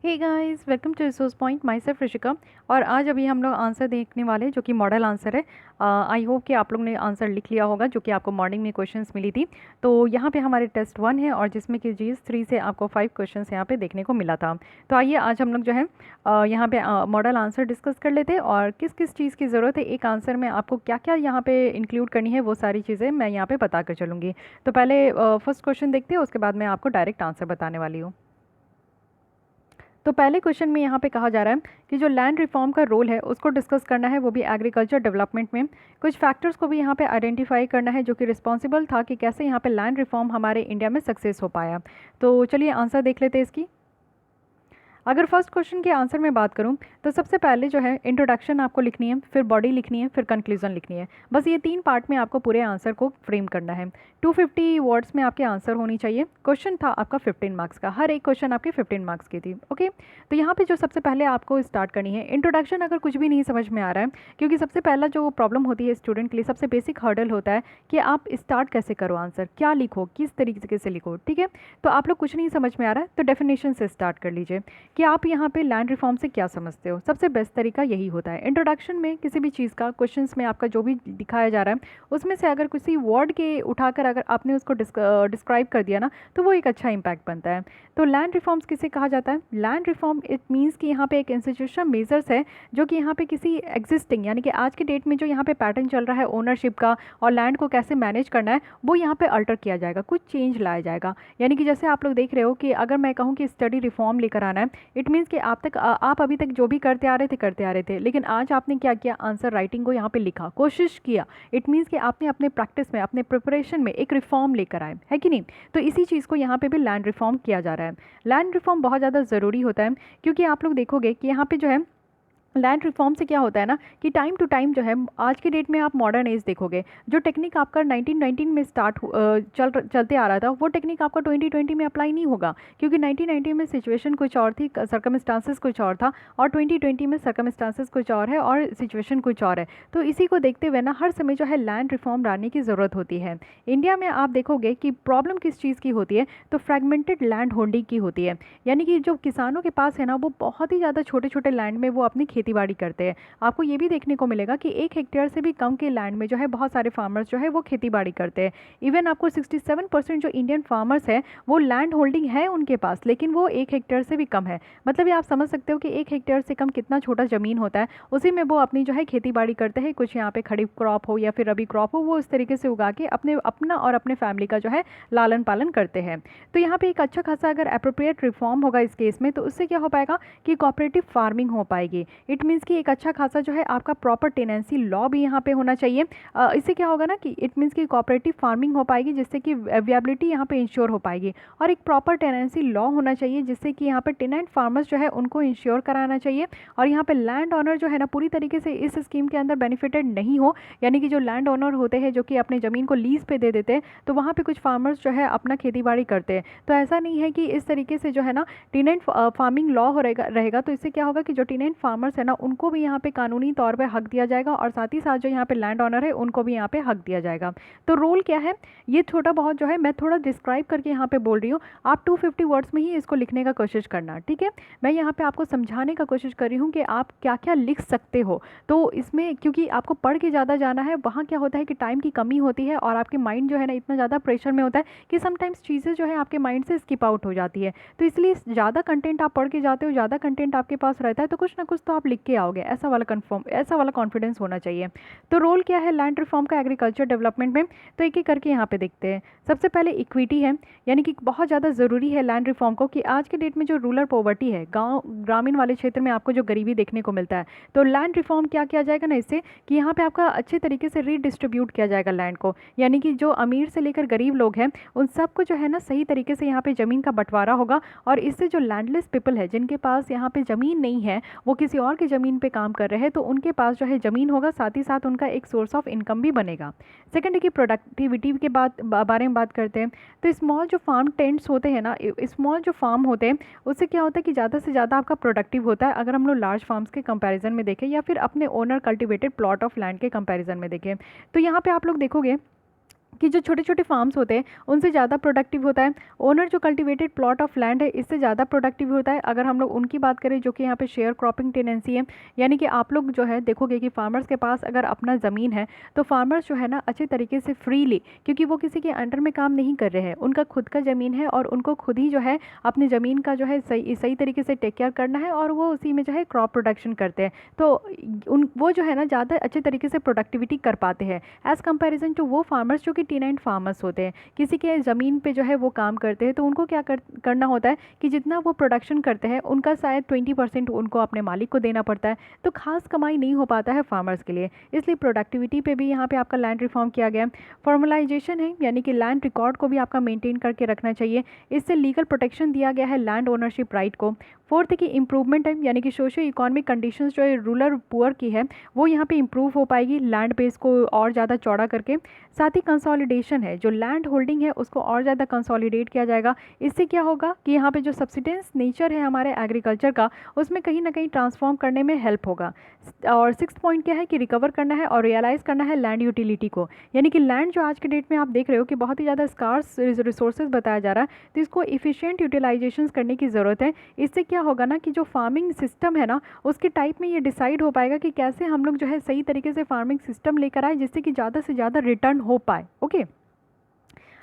Hey guys, welcome to resource point. Myself Rishika. और आज अभी हम लोग आंसर देखने वाले हैं जो कि मॉडल आंसर है। आई होप कि आप लोग ने आंसर लिख लिया होगा जो कि आपको मॉर्निंग में क्वेश्चंस मिली थी। तो यहाँ पे हमारे टेस्ट 1 है और जिसमें कि GS 3 से आपको 5 क्वेश्चंस यहाँ पे देखने को मिला था। तो आइए आज हम लोग जो है यहाँ पे मॉडल आंसर डिस्कस कर लेते हैं और किस किस चीज़ की ज़रूरत है एक आंसर में, आपको क्या क्या यहाँ पे इंक्लूड करनी है, वो सारी चीज़ें मैं यहाँ पे बता कर चलूँगी। तो पहले फर्स्ट क्वेश्चन देखते हैं, उसके बाद मैं आपको डायरेक्ट आंसर बताने वाली हूँ। तो पहले क्वेश्चन में यहाँ पे कहा जा रहा है कि जो लैंड रिफॉर्म का रोल है उसको डिस्कस करना है, वो भी एग्रीकल्चर डेवलपमेंट में। कुछ फैक्टर्स को भी यहाँ पे आइडेंटिफाई करना है जो कि रिस्पॉन्सिबल था कि कैसे यहाँ पे लैंड रिफॉर्म हमारे इंडिया में सक्सेस हो पाया। तो चलिए आंसर देख लेते हैं इसकी। अगर फर्स्ट क्वेश्चन के आंसर में बात करूं तो सबसे पहले जो है इंट्रोडक्शन आपको लिखनी है, फिर बॉडी लिखनी है, फिर कंक्लूजन लिखनी है। बस ये 3 पार्ट में आपको पूरे आंसर को फ्रेम करना है। 250 वर्ड्स में आपके आंसर होनी चाहिए। क्वेश्चन था आपका 15 मार्क्स का, हर एक क्वेश्चन आपके 15 मार्क्स की थी। ओके, तो यहाँ पे जो सबसे पहले आपको स्टार्ट करनी है इंट्रोडक्शन। अगर कुछ भी नहीं समझ में आ रहा है, क्योंकि सबसे पहला जो प्रॉब्लम होती है स्टूडेंट के लिए, सबसे बेसिक हर्डल होता है कि आप स्टार्ट कैसे करो, आंसर क्या लिखो, किस तरीके से लिखो। ठीक है, तो आप लोग कुछ नहीं समझ में आ रहा है तो डेफिनेशन से स्टार्ट कर लीजिए कि आप यहाँ पे लैंड रिफॉर्म से क्या समझते हो। सबसे बेस्ट तरीका यही होता है। इंट्रोडक्शन में किसी भी चीज़ का, क्वेश्चंस में आपका जो भी दिखाया जा रहा है उसमें से अगर किसी वर्ड के उठाकर अगर आपने उसको डिस्क्राइब कर दिया ना, तो वो एक अच्छा इम्पैक्ट बनता है। तो लैंड रिफॉर्म्स किसे कहा जाता है? लैंड रिफॉर्म इट मीन्स कि यहाँ पे एक इंस्टीट्यूशन मेजर्स है जो कि यहाँ पे किसी एग्जिस्टिंग, यानी कि आज के डेट में जो यहाँ पे पैटर्न चल रहा है ओनरशिप का और लैंड को कैसे मैनेज करना है, वो यहाँ पे अल्टर किया जाएगा, कुछ चेंज लाया जाएगा। यानी कि जैसे आप लोग देख रहे हो कि अगर मैं कहूँ कि स्टडी रिफॉर्म लेकर आना है, इट मीन्स कि आप अभी तक जो भी करते आ रहे थे, लेकिन आज आपने क्या किया, आंसर राइटिंग को यहाँ पे लिखा, कोशिश किया। इट मीन्स कि आपने अपने प्रैक्टिस में, अपने प्रिपरेशन में एक रिफॉर्म लेकर आए, है कि नहीं? तो इसी चीज़ को यहाँ पे भी लैंड रिफॉर्म किया जा रहा है। लैंड रिफॉर्म बहुत ज़्यादा ज़रूरी होता है, क्योंकि आप लोग देखोगे कि यहाँ पे जो है लैंड रिफॉर्म से क्या होता है ना कि टाइम टू टाइम जो है, आज के डेट में आप मॉडर्न एज देखोगे, जो टेक्निक आपका 1919 में चलते आ रहा था, वो टेक्निक आपका 2020 में अप्लाई नहीं होगा, क्योंकि 1990 में सिचुएशन कुछ और थी, सर्कमस्टांसेस कुछ और था, और 2020 में सर्कमस्टांसेस कुछ और है और सिचुएशन कुछ और है। तो इसी को देखते हुए ना हर समय जो है लैंड रिफॉर्म लाने की ज़रूरत होती है। इंडिया में आप देखोगे कि प्रॉब्लम किस चीज़ की होती है, तो फ्रेगमेंटेड लैंड होल्डिंग की होती है। यानी कि जो किसानों के पास है ना, वो बहुत ही ज़्यादा छोटे छोटे लैंड में वो अपनी खेतीबाड़ी करते हैं। आपको ये भी देखने को मिलेगा कि 1 हेक्टेयर से भी कम के लैंड में जो है बहुत सारे फार्मर्स जो है वो खेतीबाड़ी करते हैं। इवन आपको 67% जो इंडियन फार्मर्स है वो लैंड होल्डिंग है उनके पास, लेकिन वो 1 हेक्टेयर से भी कम है। मतलब ये आप समझ सकते हो कि 1 हेक्टेयर से कम कितना छोटा ज़मीन होता है, उसी में वो अपनी जो है खेतीबाड़ी करते हैं। कुछ यहाँ पे खरीफ क्रॉप हो या फिर रबी क्रॉप हो, वो इस तरीके से उगा के अपना और अपने फैमिली का जो है लालन पालन करते हैं। तो यहाँ पे एक अच्छा खासा अगर अप्रोप्रिएट रिफॉर्म होगा इस केस में, तो उससे क्या हो पाएगा कि कोऑपरेटिव फार्मिंग हो पाएगी। इट मीन्स कि एक अच्छा खासा जो है आपका प्रॉपर टेनेंसी लॉ भी यहाँ पे होना चाहिए। इससे क्या होगा ना कि इट मीन्स कि कोऑपरेटिव फार्मिंग हो पाएगी, जिससे कि विएबिलिटी यहाँ पे इंश्योर हो पाएगी। और एक प्रॉपर टेनेंसी लॉ होना चाहिए, जिससे कि यहाँ पे टेनेंट फार्मर्स जो है उनको इंश्योर कराना चाहिए। और यहाँ पे लैंड ऑनर जो है ना पूरी तरीके से इस स्कीम के अंदर बेनिफिटेड नहीं हो। यानी कि जो लैंड ऑनर होते हैं जो कि अपने ज़मीन को लीज पे दे देते हैं, तो वहाँ पे कुछ फार्मर्स जो है अपना खेती करते हैं। तो ऐसा नहीं है कि इस तरीके से जो है ना टेनेंट फार्मिंग लॉ रहेगा। तो इससे क्या होगा कि जो टेनेंट फार्मर्स है ना, उनको भी यहाँ पे कानूनी तौर पे हक दिया जाएगा, और साथ ही साथ जो यहाँ पे लैंड ऑनर है उनको भी यहाँ पे हक दिया जाएगा। तो रोल क्या है, ये छोटा बहुत जो है मैं थोड़ा डिस्क्राइब करके यहाँ पे बोल रही हूँ। आप 250 वर्ड्स में ही इसको लिखने का कोशिश करना, ठीक है? मैं यहाँ पे आपको समझाने का कोशिश कर रही हूँ कि आप क्या क्या लिख सकते हो। तो इसमें क्योंकि आपको पढ़ के ज़्यादा जाना है, वहाँ क्या होता है कि टाइम की कमी होती है और आपके माइंड जो है ना इतना ज़्यादा प्रेशर में होता है कि समटाइम्स चीज़ें जो है आपके माइंड से स्किप आउट हो जाती है। तो इसलिए ज़्यादा कंटेंट आप पढ़ के जाते हो, ज़्यादा कंटेंट आपके पास रहता है, तो कुछ ना कुछ तो आप लिख के आओगे, ऐसा वाला कॉन्फिडेंस होना चाहिए। तो रोल क्या है लैंड रिफॉर्म का एग्रीकल्चर डेवलपमेंट में, तो एक एक करके यहाँ पे देखते हैं। सबसे पहले इक्विटी है, यानी कि बहुत ज़्यादा ज़रूरी है लैंड रिफॉर्म को, कि आज के डेट में जो रूरल पॉवर्टी है, गांव ग्रामीण वाले क्षेत्र में आपको जो गरीबी देखने को मिलता है, तो लैंड रिफॉर्म क्या किया जाएगा ना इससे, कि यहाँ पे आपका अच्छे तरीके से रीडिस्ट्रीब्यूट किया जाएगा लैंड को। यानी कि जो अमीर से लेकर गरीब लोग हैं उन सबको जो है ना सही तरीके से यहाँ पे ज़मीन का बंटवारा होगा। और इससे जो लैंडलेस पीपल है, जिनके पास यहाँ पे ज़मीन नहीं है, वो किसी और की ज़मीन पे काम कर रहे हैं, तो उनके पास जो है ज़मीन होगा, साथ ही साथ उनका एक सोर्स ऑफ इनकम भी बनेगा। सेकंड है कि प्रोडक्टिविटी के बारे में बात करते हैं। तो स्मॉल जो फार्म टेंट्स होते हैं ना, स्मॉल जो फार्म होते हैं, उससे क्या होता है कि ज़्यादा से ज़्यादा आपका प्रोडक्टिव होता है, अगर हम लोग लार्ज फार्म्स के कंपैरिजन में देखें या फिर अपने owner cultivated plot of land के कंपैरिजन में देखें। तो यहाँ पे आप लोग देखोगे कि जो छोटे छोटे फार्म्स होते हैं उनसे ज़्यादा प्रोडक्टिव होता है। ओनर जो कल्टीवेटेड प्लॉट ऑफ लैंड है इससे ज़्यादा प्रोडक्टिव होता है। अगर हम लोग उनकी बात करें जो कि यहाँ पे शेयर क्रॉपिंग टेंडेंसी है, यानी कि आप लोग जो है देखोगे कि फार्मर्स के पास अगर अपना ज़मीन है तो फार्मर्स जो है ना अच्छे तरीके से फ्रीली, क्योंकि वो किसी के अंडर में काम नहीं कर रहे हैं, उनका खुद का ज़मीन है और उनको खुद ही जो है अपनी ज़मीन का जो है सही सही तरीके से टेक केयर करना है और वो उसी में जो है क्रॉप प्रोडक्शन करते हैं। तो उन वो जो है ना ज़्यादा अच्छे तरीके से प्रोडक्टिविटी कर पाते हैं एज़ कंपेरिजन टू वो फार्मर्स जो कि टेनेंट फार्मर्स होते हैं, किसी के ज़मीन पे जो है वो काम करते हैं। तो उनको क्या करना होता है कि जितना वो प्रोडक्शन करते हैं उनका शायद 20% उनको अपने मालिक को देना पड़ता है, तो खास कमाई नहीं हो पाता है फार्मर्स के लिए। इसलिए प्रोडक्टिविटी पे भी यहाँ पे आपका लैंड रिफॉर्म किया गया। फॉर्मलाइजेशन है, यानी कि लैंड रिकॉर्ड को भी आपका मेंटेन करके रखना चाहिए। इससे लीगल प्रोटेक्शन दिया गया है लैंड ओनरशिप राइट को। फोर्थ की इंप्रूवमेंट है, यानी कि सोशो इकोनॉमिक कंडीशंस जो है रूरल पुअर की है वो यहाँ पे इंप्रूव हो पाएगी लैंड बेस को और ज़्यादा चौड़ा करके। साथ ही कंसोलिडेशन है, जो लैंड होल्डिंग है उसको और ज़्यादा कंसोलिडेट किया जाएगा। इससे क्या होगा कि यहाँ पे जो सब्सिडेंस नेचर है हमारे एग्रीकल्चर का उसमें कहीं ना कहीं ट्रांसफॉर्म करने में हेल्प होगा। और सिक्स पॉइंट क्या है कि रिकवर करना है और रियलाइज़ करना है लैंड यूटिलिटी को, यानी कि लैंड जो आज के डेट में आप देख रहे हो कि बहुत ही ज़्यादा स्कार्स रिसोर्सेज बताया जा रहा है, तो इसको इफिशिएंट यूटिलाइजेशन करने की ज़रूरत है। इससे क्या होगा ना कि जो फार्मिंग सिस्टम है ना उसके टाइप में ये डिसाइड हो पाएगा कि कैसे हम लोग जो है सही तरीके से फार्मिंग सिस्टम लेकर आए जिससे कि ज़्यादा से ज़्यादा रिटर्न हो पाए। ओके,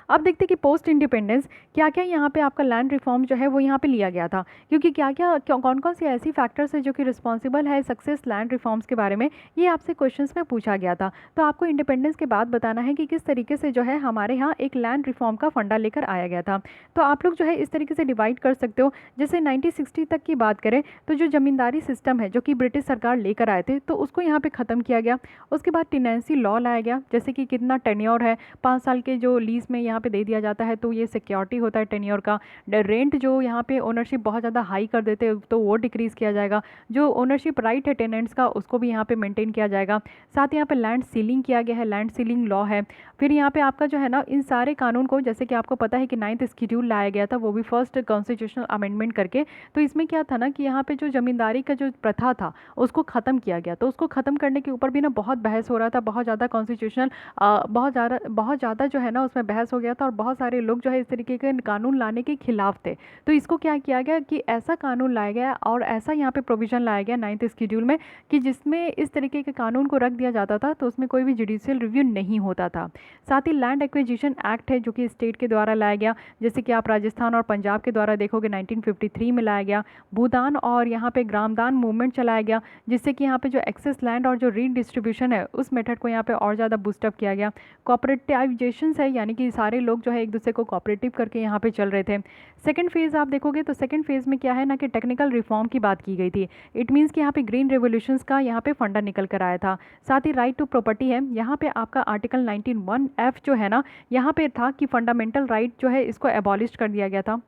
अब देखते हैं कि पोस्ट इंडिपेंडेंस क्या क्या यहाँ पे आपका लैंड रिफॉर्म जो है वो यहाँ पे लिया गया था, क्योंकि क्या क्या कौन कौन सी ऐसी फैक्टर्स है जो कि रिस्पॉन्सिबल है सक्सेस लैंड रिफॉर्म्स के बारे में, ये आपसे क्वेश्चंस में पूछा गया था। तो आपको इंडिपेंडेंस के बाद बताना है कि किस तरीके से जो है हमारे यहाँ एक लैंड रिफॉर्म का फंडा लेकर आया गया था। तो आप लोग जो है इस तरीके से डिवाइड कर सकते हो। जैसे 1960 तक की बात करें तो जो जमींदारी सिस्टम है जो कि ब्रिटिश सरकार लेकर आए थे तो उसको यहाँ पे ख़त्म किया गया। उसके बाद टेनेंसी लॉ लाया गया, जैसे कि कितना टेन्योर है 5 साल के जो लीज में यहाँ पे दे दिया जाता है तो ये सिक्योरिटी होता है टेन्योर का। रेंट जो यहाँ पे ओनरशिप बहुत ज़्यादा हाई कर देते हैं तो वो डिक्रीज़ किया जाएगा। जो ओनरशिप राइट है टेनेंट्स का उसको भी यहाँ पे मेंटेन किया जाएगा। साथ ही यहाँ पे लैंड सीलिंग किया गया है, लैंड सीलिंग लॉ है। फिर यहाँ पे आपका जो है ना इन सारे कानून को, जैसे कि आपको पता है कि 9th शेड्यूल लाया गया था, वो भी फर्स्ट कॉन्स्टिट्यूशनल अमेंडमेंट करके। तो इसमें क्या था ना कि यहाँ पे जो जमींदारी का जो प्रथा था उसको ख़त्म किया गया। तो उसको ख़त्म करने के ऊपर भी ना बहुत बहस हो रहा था, बहुत ज़्यादा कॉन्स्टिट्यूशनल बहुत ज़्यादा जो है ना उसमें बहस हो गया था और बहुत सारे लोग जो है इस तरीके के कानून लाने के खिलाफ थे। तो इसको क्या किया गया कि ऐसा कानून लाया गया और ऐसा यहाँ पे प्रोविज़न लाया गया 9th शेड्यूल में कि जिसमें इस तरीके के कानून को रख दिया जाता था तो उसमें कोई भी जुडिशियल रिव्यू नहीं होता था। साथ ही लैंड एक्विजिशन एक्ट है जो कि स्टेट के द्वारा लाया गया, जैसे कि आप राजस्थान और पंजाब के द्वारा देखोगे 1953 में लाया गया। भूदान और यहाँ पे ग्रामदान मूवमेंट चलाया गया, जिससे कि यहाँ पे जो एक्सेस लैंड और जो रीडिस्ट्रीब्यूशन है उस मेथड को यहाँ पे और ज़्यादा बूस्टअप किया गया। कॉपरेटिवाइजेशन है, यानी कि सारे लोग जो है एक दूसरे को कॉपरेटिव करके यहाँ पे चल रहे थे। सेकंड फेज़ आप देखोगे तो सेकंड फेज़ में क्या है ना कि टेक्निकल रिफॉर्म की बात की गई थी। इट मीन्स कि यहाँ पे ग्रीन रेवोल्यूशंस का यहाँ पे फंडा निकल कर आया था। साथ ही राइट टू प्रॉपर्टी है, यहाँ पे आपका आर्टिकल 19(1)(f जो है ना यहाँ पे था कि फंडामेंटल राइट जो है इसको एबॉलिश कर दिया गया था।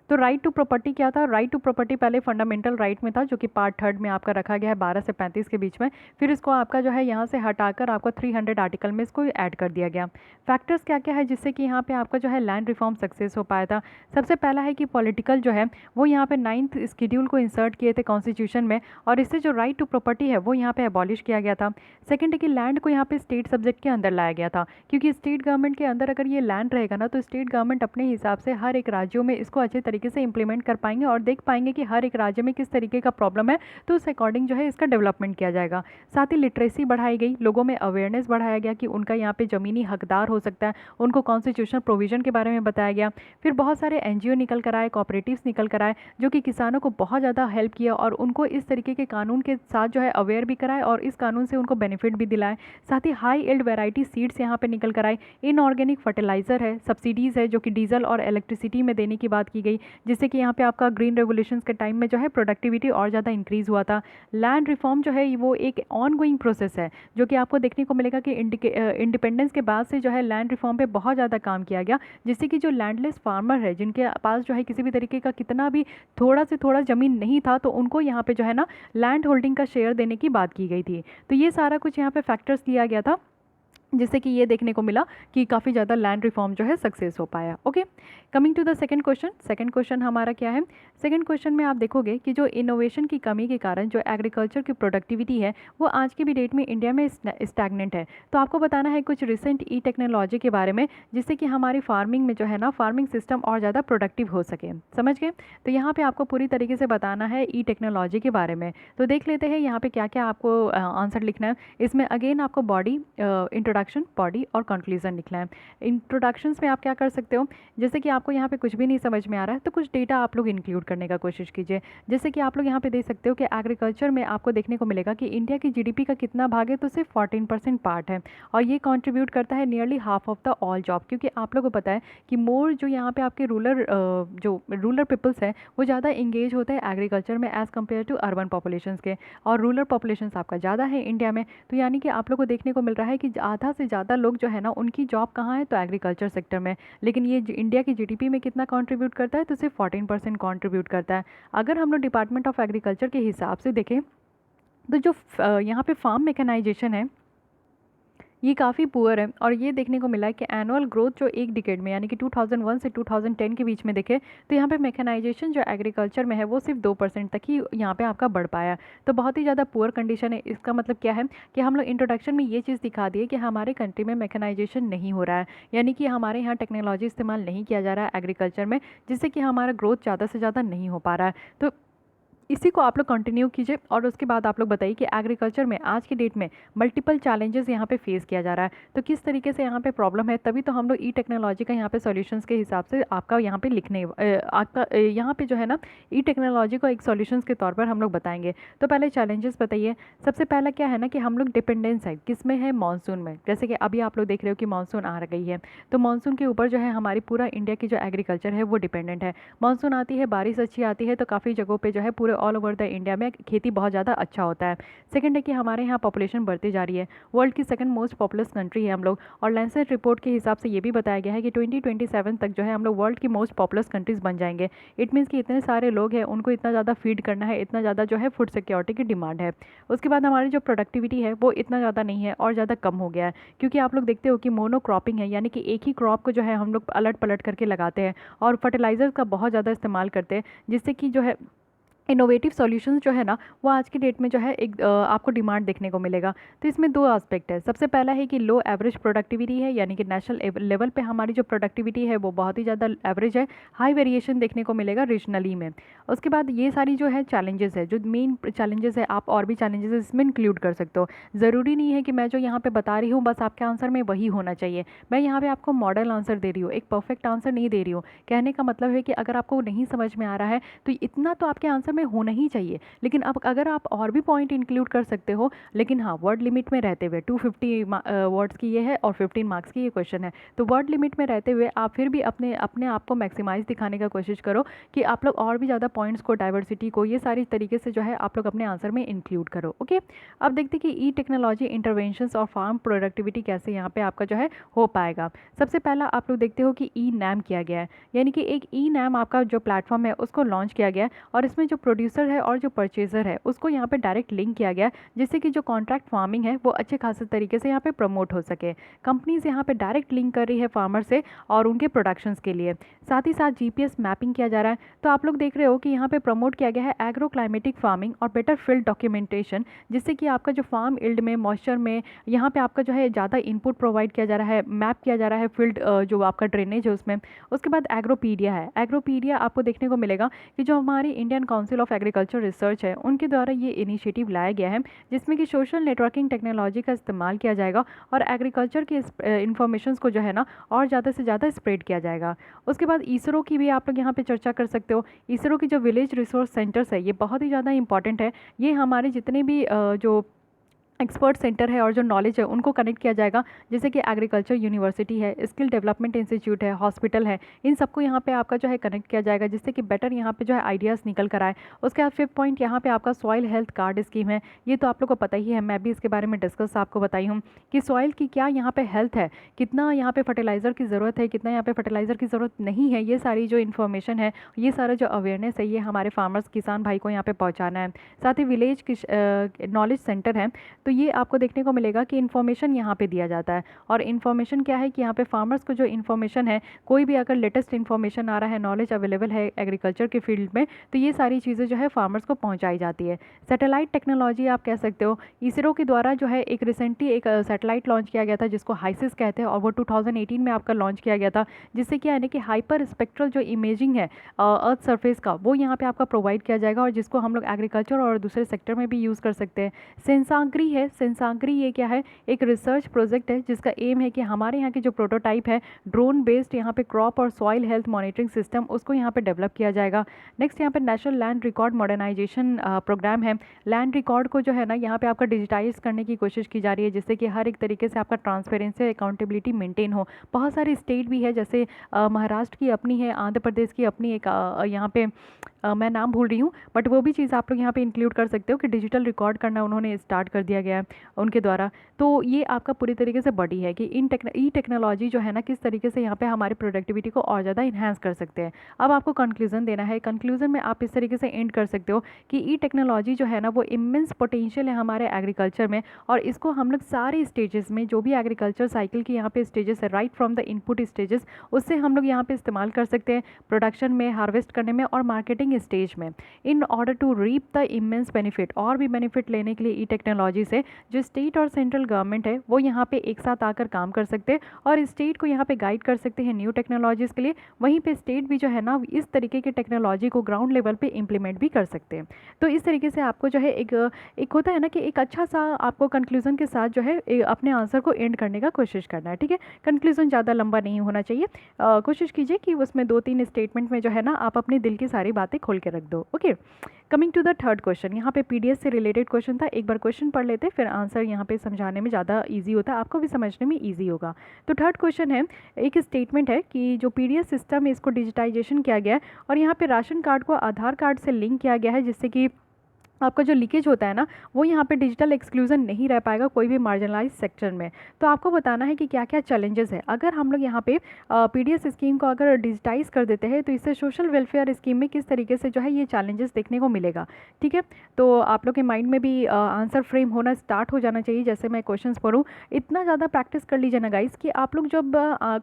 तो राइट टू प्रॉपर्टी क्या था? राइट टू प्रॉपर्टी पहले फंडामेंटल राइट में था जो कि पार्ट 3 में आपका रखा गया है 12 से 35 के बीच में। फिर इसको आपका जो है यहाँ से हटाकर आपको 300 आर्टिकल में इसको ऐड कर दिया गया। फैक्टर्स क्या क्या है जिससे कि यहाँ पे आपका जो है लैंड रिफॉर्म सक्सेस हो पाया था? सबसे पहला है कि पॉलिटिकल जो है वो यहाँ पे 9th शेड्यूल को इंसर्ट किए थे कॉन्स्टिट्यूशन में और इससे जो राइट टू प्रॉपर्टी है वो यहाँ पे एबॉलिश किया गया था। सेकेंड है कि लैंड को यहाँ पे स्टेट सब्जेक्ट के अंदर लाया गया था, क्योंकि स्टेट गवर्नमेंट के अंदर अगर ये लैंड रहेगा ना तो स्टेट गवर्नमेंट अपने हिसाब से हर एक राज्यों में इसको अच्छे तरीके से इंप्लीमेंट कर पाएंगे और देख पाएंगे कि हर एक राज्य में किस तरीके का प्रॉब्लम है, तो उस अकॉर्डिंग जो है इसका डेवलपमेंट किया जाएगा। साथ ही लिटरेसी बढ़ाई गई, लोगों में अवेयरनेस बढ़ाया गया कि उनका यहाँ पे ज़मीनी हकदार हो सकता है, उनको कॉन्स्टिट्यूशनल प्रोविजन के बारे में बताया गया। फिर बहुत सारे एनजीओ निकल कर आए, कॉपरेटिव्स निकल कर आए जो कि किसानों को बहुत ज़्यादा हेल्प किया और उनको इस तरीके के कानून के साथ जो है अवेयर भी कराए और इस कानून से उनको बेनिफिट भी दिलाए। साथ ही हाई यील्ड वैरायटी सीड्स यहाँ पे निकल कर आए। इनऑर्गेनिक फर्टिलाइजर है, सब्सिडीज़ है जो कि डीजल और इलेक्ट्रिसिटी में देने की बात की गई, जिससे कि यहाँ पे आपका ग्रीन रेवोल्यूशन के टाइम में जो है प्रोडक्टिविटी और ज़्यादा इंक्रीज़ हुआ था। लैंड रिफॉर्म जो है वो एक ऑन गोइंग प्रोसेस है जो कि आपको देखने को मिलेगा कि इंडिपेंडेंस के बाद से जो है लैंड रिफॉर्म पे बहुत ज़्यादा काम किया गया, जिससे कि जो लैंडलेस फार्मर है जिनके पास जो है किसी भी तरीके का कितना भी थोड़ा से थोड़ा ज़मीन नहीं था तो उनको यहाँ पे जो है ना लैंड होल्डिंग का शेयर देने की बात की गई थी। तो ये सारा कुछ यहाँ पे फैक्टर्स किया गया था। जिससे कि ये देखने को मिला कि काफ़ी ज़्यादा लैंड रिफॉर्म जो है सक्सेस हो पाया। Okay, coming to the second question हमारा क्या है। सेकंड क्वेश्चन में आप देखोगे कि जो इनोवेशन की कमी के कारण जो एग्रीकल्चर की प्रोडक्टिविटी है वो आज की भी डेट में इंडिया में स्टैगनेंट है। तो आपको बताना है कुछ रिसेंट ई टेक्नोलॉजी के बारे में, जिससे कि हमारी फार्मिंग में जो है ना फार्मिंग सिस्टम और ज़्यादा प्रोडक्टिव हो सके। समझ गए? तो यहाँ पे आपको पूरी तरीके से बताना है ई टेक्नोलॉजी के बारे में। तो देख लेते हैं यहाँ पे क्या क्या आपको आंसर लिखना है। इसमें अगेन आपको बॉडी, इंट्रोडक्शन, बॉडी और कंक्लूजन लिखना है। इंट्रोडक्शंस में आप क्या कर सकते हो, जैसे कि आपको यहाँ पे कुछ भी नहीं समझ में आ रहा है तो कुछ डेटा आप लोग इंक्लूड करने का कोशिश कीजिए। जैसे कि आप लोग यहाँ पे देख सकते हो कि एग्रीकल्चर में आपको देखने को मिलेगा कि इंडिया की जीडीपी का कितना भाग है, तो सिर्फ 14% पार्ट है और ये कंट्रीब्यूट करता है nearly half of the all job. क्योंकि आप लोगों को पता है कि मोर जो यहाँ पे आपके रूरल पीपल्स है वो ज़्यादा इंगेज होता है एग्रीकल्चर में as compare to urban populations के, और रूरल पॉपुलेशंस आपका ज़्यादा है इंडिया में। तो यानी कि आप लोग को देखने को मिल रहा है कि आधा से ज़्यादा लोग जो है ना उनकी जॉब कहाँ है, तो एग्रीकल्चर सेक्टर में। लेकिन ये इंडिया की जीडीपी में कितना कंट्रीब्यूट करता है, तो सिर्फ 14% कंट्रीब्यूट करता है। अगर हम लोग डिपार्टमेंट ऑफ एग्रीकल्चर के हिसाब से देखें तो जो यहाँ पे फार्म मैकेनाइजेशन है ये काफ़ी पुअर है, और ये देखने को मिला है कि एनुअल ग्रोथ जो एक डिकेड में यानी कि 2001 से 2010 के बीच में देखे तो यहाँ पे मैकेनाइजेशन जो एग्रीकल्चर में है वो सिर्फ 2% तक ही यहाँ पे आपका बढ़ पाया। तो बहुत ही ज़्यादा पुअर कंडीशन है। इसका मतलब क्या है कि हम लोग इंट्रोडक्शन में ये चीज़ दिखा दिए कि हमारे कंट्री में मैकेनाइजेशन नहीं हो रहा है, यानी कि हमारे यहाँ टेक्नोलॉजी इस्तेमाल नहीं किया जा रहा है एग्रीकल्चर में, जिससे कि हमारा ग्रोथ ज़्यादा से ज़्यादा नहीं हो पा रहा है। तो इसी को आप लोग कंटिन्यू कीजिए और उसके बाद आप लोग बताइए कि एग्रीकल्चर में आज की डेट में मल्टीपल चैलेंजेस यहाँ पे फेस किया जा रहा है, तो किस तरीके से यहाँ पे प्रॉब्लम है, तभी तो हम लोग ई टेक्नोलॉजी का यहाँ पे सॉल्यूशंस के हिसाब से आपका यहाँ पे यहाँ पे जो है ना ई टेक्नोलॉजी को एक सॉल्यूशंस के तौर पर हम लोग बताएंगे। तो पहले चैलेंजेस बताइए। सबसे पहला क्या है ना कि हम लोग डिपेंडेंस है किस में है, मानसून में। जैसे कि अभी आप लोग देख रहे हो कि मानसून आ गई है, तो मानसून के ऊपर जो है हमारी पूरा इंडिया की जो एग्रीकल्चर है वो डिपेंडेंट है। मानसून आती है, बारिश अच्छी आती है, तो काफ़ी जगहों पे जो है पूरे ऑल ओवर द इंडिया में खेती बहुत ज़्यादा अच्छा होता है। सेकंड है कि हमारे यहाँ पॉपुलेशन बढ़ती जा रही है, वर्ल्ड की सेकंड मोस्ट पॉपुलस कंट्री है हम लोग, और लैंसेट रिपोर्ट के हिसाब से ये भी बताया गया है कि 2027 तक जो है हम लोग वर्ल्ड की मोस्ट पॉपुलस कंट्रीज़ बन जाएंगे। इट मीन्स कि इतने सारे लोग हैं, उनको इतना ज़्यादा फीड करना है, इतना ज़्यादा जो है फूड सिक्योरिटी की डिमांड है। उसके बाद हमारी जो प्रोडक्टिविटी है वो इतना ज़्यादा नहीं है और ज़्यादा कम हो गया है, क्योंकि आप लोग देखते हो कि मोनोक्रॉपिंग है, यानी कि एक ही क्रॉप को जो है हम लोग अलट पलट करके लगाते हैं और फर्टिलाइजर्स का बहुत ज़्यादा इस्तेमाल करते हैं, जिससे कि जो है इनोवेटिव सॉल्यूशंस जो है ना वो आज की डेट में जो है एक आपको डिमांड देखने को मिलेगा। तो इसमें दो एस्पेक्ट है। सबसे पहला है कि लो एवरेज प्रोडक्टिविटी है, यानी कि नेशनल लेवल पे हमारी जो प्रोडक्टिविटी है वो बहुत ही ज़्यादा एवरेज है, हाई वेरिएशन देखने को मिलेगा रीजनली में। उसके बाद ये सारी जो है चैलेंजेस है, जो मेन चैलेंजेस है, आप और भी चैलेंजेस इसमें इंक्लूड कर सकते हो। ज़रूरी नहीं है कि मैं जो यहाँ पे बता रही हूँ बस आपके आंसर में वही होना चाहिए। मैं यहाँ पे आपको मॉडल आंसर दे रही हूँ, एक परफेक्ट आंसर नहीं दे रही हूँ। कहने का मतलब है कि अगर आपको नहीं समझ में आ रहा है तो इतना तो आपके आंसर में होना ही चाहिए, लेकिन अब अगर आप और भी पॉइंट इंक्लूड कर सकते हो, लेकिन हाँ वर्ड लिमिट में रहते हुए। 250 वर्ड्स की ये है और 15 मार्क्स की ये क्वेश्चन है, तो वर्ड लिमिट में रहते हुए आप फिर भी अपने अपने आप को मैक्सिमाइज दिखाने का कोशिश करो कि आप लोग और भी ज़्यादा पॉइंट्स को, डाइवर्सिटी को, ये सारी तरीके से जो है आप लोग अपने आंसर में इंक्लूड करो। ओके, अब देखते कि ई टेक्नोलॉजी इंटरवेंशंस और फार्म प्रोडक्टिविटी कैसे यहाँ पे आपका जो है हो पाएगा। सबसे पहला आप लोग देखते हो कि ई नैम किया गया है, यानी कि एक ई नैम आपका जो प्लेटफॉर्म है उसको लॉन्च किया गया है, और इसमें जो प्रोड्यूसर है और जो परचेजर है उसको यहाँ पे डायरेक्ट लिंक किया गया, जिससे कि जो कॉन्ट्रैक्ट फार्मिंग है वो अच्छे खासे तरीके से यहाँ पे प्रमोट हो सके। कंपनीज यहाँ पे डायरेक्ट लिंक कर रही है फार्मर से और उनके प्रोडक्शंस के लिए। साथ ही साथ जीपीएस मैपिंग किया जा रहा है। तो आप लोग देख रहे हो कि यहाँ पे प्रमोट किया गया है एग्रो क्लाइमेटिक फार्मिंग और बेटर फील्ड डॉक्यूमेंटेशन, जिससे कि आपका जो फार्म इल्ड में, मॉइस्चर में यहाँ पे आपका जो है ज़्यादा इनपुट प्रोवाइड किया जा रहा है, मैप किया जा रहा है फील्ड जो आपका ड्रेनेज है उसमें। उसके बाद एग्रोपीडिया है। एग्रोपीडिया आपको देखने को मिलेगा कि जो हमारी Indian council of agriculture research है उनके द्वारा ये इनिशिएटिव लाया गया है, जिसमें कि सोशल नेटवर्किंग टेक्नोलॉजी का इस्तेमाल किया जाएगा और एग्रीकल्चर के इन्फॉर्मेशन को जो है ना और ज़्यादा से ज़्यादा स्प्रेड किया जाएगा। उसके बाद इसरो की भी आप लोग यहाँ पे चर्चा कर सकते हो। इसरो की जो विलेज रिसोर्स सेंटर्स है ये बहुत ही ज़्यादा इंपॉर्टेंट है। ये हमारे जितने भी जो एक्सपर्ट सेंटर है और जो नॉलेज है उनको कनेक्ट किया जाएगा, जैसे कि एग्रीकल्चर यूनिवर्सिटी है, स्किल डेवलपमेंट इंस्टीट्यूट है, हॉस्पिटल है, इन सबको यहाँ पे आपका जो है कनेक्ट किया जाएगा, जिससे कि बेटर यहाँ पे जो है आइडियाज़ निकल कर आए। उसके बाद 5th पॉइंट यहाँ पे आपका सॉइल हेल्थ कार्ड स्कीम है। ये तो आप लोग को पता ही है, मैं भी इसके बारे में डिस्कस आपको बताई हूँ कि सॉइल की क्या यहाँ पे हेल्थ है, कितना यहाँ पे फर्टिलाइज़र की ज़रूरत है, कितना यहाँ पे फर्टिलाइज़र की ज़रूरत नहीं है, ये सारी जो इन्फॉर्मेशन है, ये सारा जो अवेयरनेस है, ये हमारे फार्मर्स, किसान भाई को यहाँ पे पहुँचाना है। साथ ही विलेज नॉलेज सेंटर है, तो ये आपको देखने को मिलेगा कि इन्फॉर्मेशन यहाँ पे दिया जाता है। और इन्फॉर्मेशन क्या है कि यहाँ पे फार्मर्स को जो इन्फॉर्मेशन है, कोई भी अगर लेटेस्ट इन्फॉर्मेशन आ रहा है, नॉलेज अवेलेबल है एग्रीकल्चर के फील्ड में, तो ये सारी चीज़ें जो है फार्मर्स को पहुँचाई जाती है। सैटेलाइट टेक्नोलॉजी आप कह सकते हो, इसरो के द्वारा जो है एक रिसेंटली एक सैटेलाइट लॉन्च किया गया था जिसको हाइसिस कहते हैं, और वो 2018 में आपका लॉन्च किया गया था, जिससे क्या है कि हाइपर स्पेक्ट्रल जो इमेजिंग है अर्थ सरफेस का, वो यहाँ पे आपका प्रोवाइड किया जाएगा, और जिसको हम लोग एग्रीकल्चर और दूसरे सेक्टर में भी यूज़ कर सकते हैं। सेंसाग्री है, सेंसाग्री ये क्या है, एक रिसर्च प्रोजेक्ट है जिसका एम है कि हमारे यहाँ की जो प्रोटोटाइप है ड्रोन बेस्ड यहाँ पे क्रॉप और सॉइल हेल्थ मॉनिटरिंग सिस्टम, उसको यहाँ पे डेवलप किया जाएगा। नेक्स्ट यहाँ पे national land record modernization program है। लैंड रिकॉर्ड को जो है ना यहाँ पे आपका डिजिटाइज करने की कोशिश की जा रही है, जिससे कि हर एक तरीके से आपका ट्रांसपेरेंसी अकाउंटेबिलिटी मेंटेन हो। बहुत सारे स्टेट भी है, जैसे महाराष्ट्र की अपनी है, आंध्र प्रदेश की अपनी एक यहाँ पे मैं नाम भूल रही हूँ, बट वो भी चीज़ आप लोग यहाँ पे इंक्लूड कर सकते हो कि डिजिटल रिकॉर्ड करना उन्होंने स्टार्ट कर दिया गया है उनके द्वारा। तो ये आपका पूरी तरीके से बड़ी है कि ई टेक्नोलॉजी जो है ना किस तरीके से यहाँ पे हमारी प्रोडक्टिविटी को और ज़्यादा इन्हांस कर सकते हैं। अब आपको कंक्लूजन देना है। कंक्लूजन में आप इस तरीके से एंड कर सकते हो कि ई टेक्नोलॉजी जो है ना वो इमेंस पोटेंशियल है हमारे एग्रीकल्चर में, और इसको हम लोग सारे स्टेजेस में, जो भी एग्रीकल्चर साइकिल की यहाँ पे स्टेजेस है, right from the input stages, उससे हम लोग यहाँ पे इस्तेमाल कर सकते हैं प्रोडक्शन में, हार्वेस्ट करने में और मार्केटिंग स्टेज में, in order to reap the immense benefit. और भी बेनिफिट लेने के लिए ई टेक्नोलॉजी से जो स्टेट और सेंट्रल गवर्नमेंट है वो यहाँ पे एक साथ आकर काम कर सकते हैं और स्टेट को यहाँ पे गाइड कर सकते हैं न्यू टेक्नोलॉजीज़ के लिए। वहीं पे स्टेट भी जो है ना इस तरीके की टेक्नोलॉजी को ग्राउंड लेवल पे इम्प्लीमेंट भी कर सकते हैं। तो इस तरीके से आपको जो है एक होता है ना कि एक अच्छा सा आपको कंक्लूजन के साथ जो है अपने आंसर को एंड करने का कोशिश करना है। ठीक है, कंक्लूजन ज़्यादा लंबा नहीं होना चाहिए। कोशिश कीजिए कि उसमें 2-3 स्टेटमेंट में जो है ना आप अपने दिल की सारी बातें खोल के रख दो। Okay, coming to the third question, यहाँ पे पीडीएस से रिलेटेड क्वेश्चन था। एक बार क्वेश्चन पढ़ लेते, फिर आंसर यहाँ पे समझाने में ज़्यादा इजी होता है, आपको भी समझने में इजी होगा। तो थर्ड क्वेश्चन है, एक स्टेटमेंट है कि जो पीडीएस सिस्टम है इसको डिजिटाइजेशन किया गया है और यहाँ पे राशन कार्ड को आधार कार्ड से लिंक किया गया है, जिससे कि आपका जो लीकेज होता है ना वो यहाँ पे डिजिटल एक्सक्लूजन नहीं रह पाएगा कोई भी मार्जिनलाइज सेक्टर में। तो आपको बताना है कि क्या क्या चैलेंजेस है। अगर हम लोग यहाँ पे पीडीएस स्कीम को अगर डिजिटाइज कर देते हैं तो इससे सोशल वेलफेयर स्कीम में किस तरीके से जो है ये चैलेंजेस देखने को मिलेगा। ठीक है, तो आप लोग के माइंड में भी आंसर फ्रेम होना स्टार्ट हो जाना चाहिए। जैसे मैं क्वेश्चन पढ़ूँ, इतना ज़्यादा प्रैक्टिस कर लीजिए ना गाइस कि आप लोग जब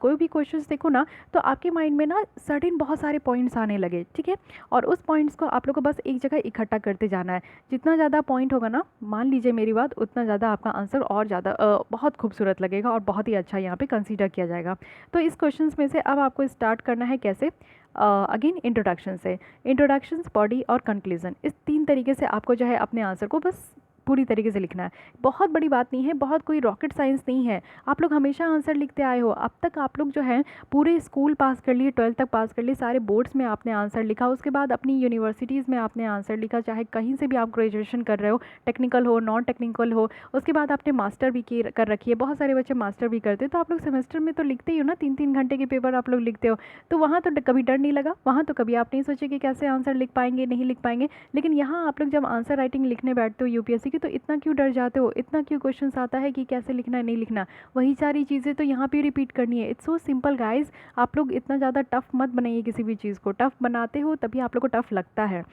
कोई भी क्वेश्चन देखो ना तो आपके माइंड में ना सडन बहुत सारे पॉइंट्स आने लगे। ठीक है, और उस पॉइंट्स को आप लोग को बस एक जगह इकट्ठा करते जाना है। जितना ज़्यादा पॉइंट होगा ना, मान लीजिए मेरी बात, उतना ज़्यादा आपका आंसर और ज़्यादा बहुत खूबसूरत लगेगा और बहुत ही अच्छा यहाँ पे कंसीडर किया जाएगा। तो इस क्वेश्चंस में से अब आपको स्टार्ट करना है कैसे, अगेन इंट्रोडक्शन से। इंट्रोडक्शंस, बॉडी और कंक्लूजन, इस 3 तरीके से आपको जो है अपने आंसर को बस पूरी तरीके से लिखना है। बहुत बड़ी बात नहीं है, बहुत कोई रॉकेट साइंस नहीं है। आप लोग हमेशा आंसर लिखते आए हो। अब तक आप लोग जो है पूरे स्कूल पास कर लिए, 12th तक पास कर लिए, सारे बोर्ड्स में आपने आंसर लिखा, उसके बाद अपनी यूनिवर्सिटीज़ में आपने आंसर लिखा, चाहे कहीं से भी आप ग्रेजुएशन कर रहे हो, टेक्निकल हो नॉन टेक्निकल हो। उसके बाद आपने मास्टर भी कर रखी है, बहुत सारे बच्चे मास्टर भी करते हैं। तो आप लोग सेमेस्टर में तो लिखते ही हो ना, 3-3 घंटे के पेपर आप लोग लिखते हो। तो वहाँ तो कभी डर नहीं लगा, वहाँ तो कभी आप नहीं सोचे कि कैसे आंसर लिख पाएंगे नहीं लिख पाएंगे। लेकिन यहाँ आप लोग जब आंसर राइटिंग लिखने बैठते हो यूपीएससी की, तो इतना क्यों डर जाते हो, इतना क्यों क्वेश्चंस आता है कि कैसे लिखना है नहीं लिखना। वही सारी चीज़ें तो यहाँ पे रिपीट करनी है। It's so simple guys. आप लोग इतना ज़्यादा टफ मत बनाइए किसी भी चीज़ को। टफ बनाते हो तभी आप लोग को टफ लगता है।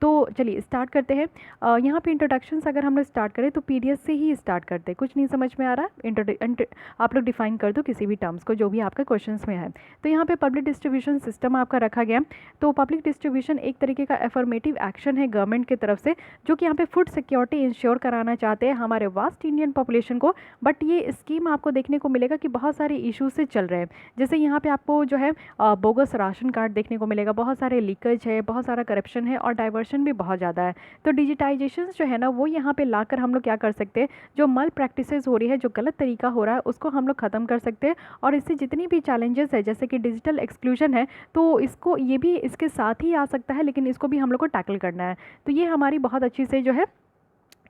तो चलिए स्टार्ट करते हैं। यहाँ पे इंट्रोडक्शंस अगर हम लोग स्टार्ट करें तो पीडीएस से ही स्टार्ट करते हैं। कुछ नहीं समझ में आ रहा, आप लोग डिफाइन कर दो किसी भी टर्म्स को जो भी आपका क्वेश्चंस में है। तो यहाँ पे पब्लिक डिस्ट्रीब्यूशन सिस्टम आपका रखा गया। तो पब्लिक डिस्ट्रीब्यूशन एक तरीके का एफर्मेटिव एक्शन है गवर्नमेंट की तरफ से, जो कि यहाँ पे फूड सिक्योरिटी इंश्योर कराना चाहते हैं हमारे वास्ट इंडियन पॉपुलेशन को। बट ये स्कीम आपको देखने को मिलेगा कि बहुत सारे इशूज से चल रहे हैं। जैसे यहाँ पे आपको जो है बोगस राशन कार्ड देखने को मिलेगा, बहुत सारे लीकेज है, बहुत सारा करप्शन है और डाइवर्शन भी बहुत ज़्यादा है। तो डिजिटाइजेशन जो है ना वो यहाँ पे लाकर हम लोग क्या कर सकते हैं, जो मल प्रैक्टिसेस हो रही है, जो गलत तरीका हो रहा है, उसको हम लोग ख़त्म कर सकते हैं। और इससे जितनी भी चैलेंजेस है जैसे कि डिजिटल एक्सक्लूजन है, तो इसको ये भी इसके साथ ही आ सकता है, लेकिन इसको भी हम लोग को टैकल करना है। तो ये हमारी बहुत अच्छी से जो है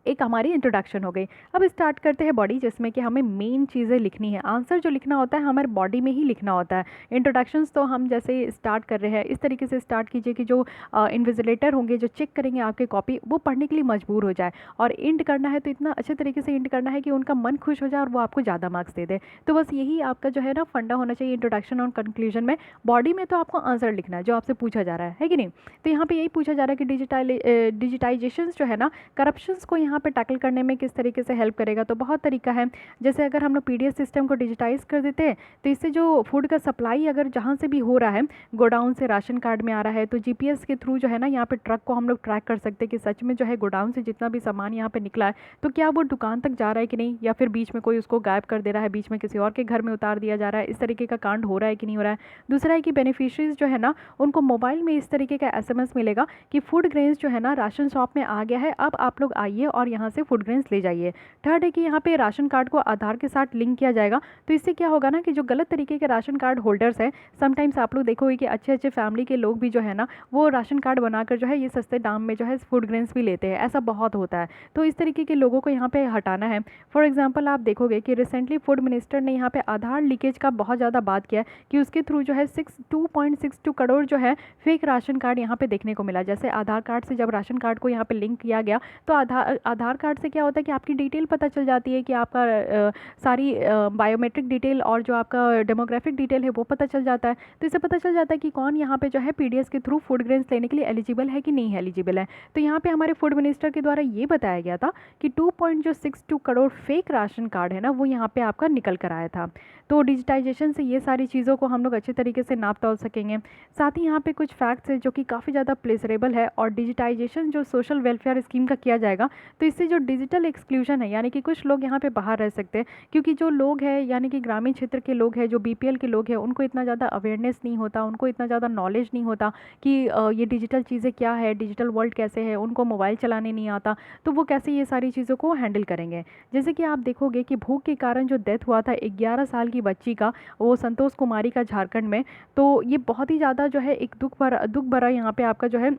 एक हमारी इंट्रोडक्शन हो गई। अब स्टार्ट करते हैं बॉडी, जिसमें कि हमें मेन चीज़ें लिखनी है। आंसर जो लिखना होता है हमारे बॉडी में ही लिखना होता है। इंट्रोडक्शंस तो हम जैसे स्टार्ट कर रहे हैं इस तरीके से स्टार्ट कीजिए कि जो इन्विजिलेटर होंगे जो चेक करेंगे आपके कॉपी, वो पढ़ने के लिए मजबूर हो जाए। और इंड करना है तो इतना अच्छे तरीके से इंड करना है कि उनका मन खुश हो जाए और वो आपको ज़्यादा मार्क्स दे दे। तो बस यही आपका जो है ना फंडा होना चाहिए इंट्रोडक्शन और कंक्लूजन में। बॉडी में तो आपको आंसर लिखना है जो आपसे पूछा जा रहा है कि नहीं। तो यहाँ पर यही पूछा जा रहा है कि डिजिटाइजेशन जो है ना, करप्शंस को यहाँ यहाँ पे टैकल करने में किस तरीके से हेल्प करेगा, तो बहुत तरीका है। जैसे अगर हम लोग पीडीएस सिस्टम को डिजिटाइज कर देते हैं तो इससे जो फूड का सप्लाई अगर जहाँ से भी हो रहा है, गोडाउन से राशन कार्ड में आ रहा है, तो जीपीएस के थ्रू जो है ना यहाँ पे ट्रक को हम लोग ट्रैक कर सकते हैं कि सच में जो है गोडाउन से जितना भी सामान यहाँ पे निकला है तो क्या वो दुकान तक जा रहा है कि नहीं, या फिर बीच में कोई उसको गायब कर दे रहा है, बीच में किसी और के घर में उतार दिया जा रहा है, इस तरीके का कांड हो रहा है कि नहीं हो रहा है। दूसरा है कि बेनिफिशरीज जो है ना उनको मोबाइल में इस तरीके का एसएमएस मिलेगा कि फूड ग्रेन्स जो है ना राशन शॉप में आ गया है, अब आप लोग आइए और यहाँ से फूड ग्रेन्स ले जाइए। थर्ड है कि यहाँ पे राशन कार्ड को आधार के साथ लिंक किया जाएगा, तो इससे क्या होगा ना कि जो गलत तरीके के राशन कार्ड होल्डर्स हैं, समटाइम्स आप लोग देखोगे कि अच्छे अच्छे फैमिली के लोग भी जो है ना वो राशन कार्ड बनाकर जो है ये सस्ते दाम में जो है फूड ग्रेन्स भी लेते हैं, ऐसा बहुत होता है। तो इस तरीके के लोगों को यहाँ पे हटाना है। फॉर एग्जांपल आप देखोगे कि रिसेंटली फूड मिनिस्टर ने यहाँ पे आधार लीकेज का बहुत ज़्यादा बात किया है कि उसके थ्रू जो है 2.62 करोड़ जो है फेक राशन कार्ड यहाँ पे देखने को मिला। जैसे आधार कार्ड से जब राशन कार्ड को यहाँ पे लिंक किया गया तो आधार कार्ड से क्या होता है कि आपकी डिटेल पता चल जाती है कि आपका सारी बायोमेट्रिक डिटेल और जो आपका डेमोग्राफिक डिटेल है वो पता चल जाता है। तो इससे पता चल जाता है कि कौन यहाँ पे जो है पीडीएस के थ्रू फूड ग्रेन्स लेने के लिए एलिजिबल है कि नहीं एलिजिबल है। तो यहाँ पे हमारे फूड मिनिस्टर के द्वारा ये बताया गया था कि 2.62 करोड़ फेक राशन कार्ड है ना वो यहाँ पे आपका निकल कर आया था। तो डिजिटाइजेशन से ये सारी चीज़ों को हम लोग अच्छे तरीके से नाप तोल सकेंगे। साथ ही यहाँ पे कुछ फैक्ट्स है जो कि काफ़ी ज़्यादा प्लेसरेबल है। और डिजिटाइजेशन जो सोशल वेलफेयर स्कीम का किया जाएगा तो इससे जो डिजिटल एक्सक्लूजन है, यानी कि कुछ लोग यहाँ पे बाहर रह सकते हैं, क्योंकि जो लोग हैं यानी कि ग्रामीण क्षेत्र के लोग हैं, जो बीपीएल के लोग हैं, उनको इतना ज़्यादा अवेयरनेस नहीं होता, उनको इतना ज़्यादा नॉलेज नहीं होता कि ये डिजिटल चीज़ें क्या है, डिजिटल वर्ल्ड कैसे है, उनको मोबाइल चलाने नहीं आता, तो वो कैसे ये सारी चीज़ों को हैंडल करेंगे। जैसे कि आप देखोगे कि भूख के कारण जो डेथ हुआ था 11 साल की बच्ची का, वो संतोष कुमारी का झारखंड में, तो ये बहुत ही ज़्यादा जो है एक दुख भरा यहाँ पे आपका जो है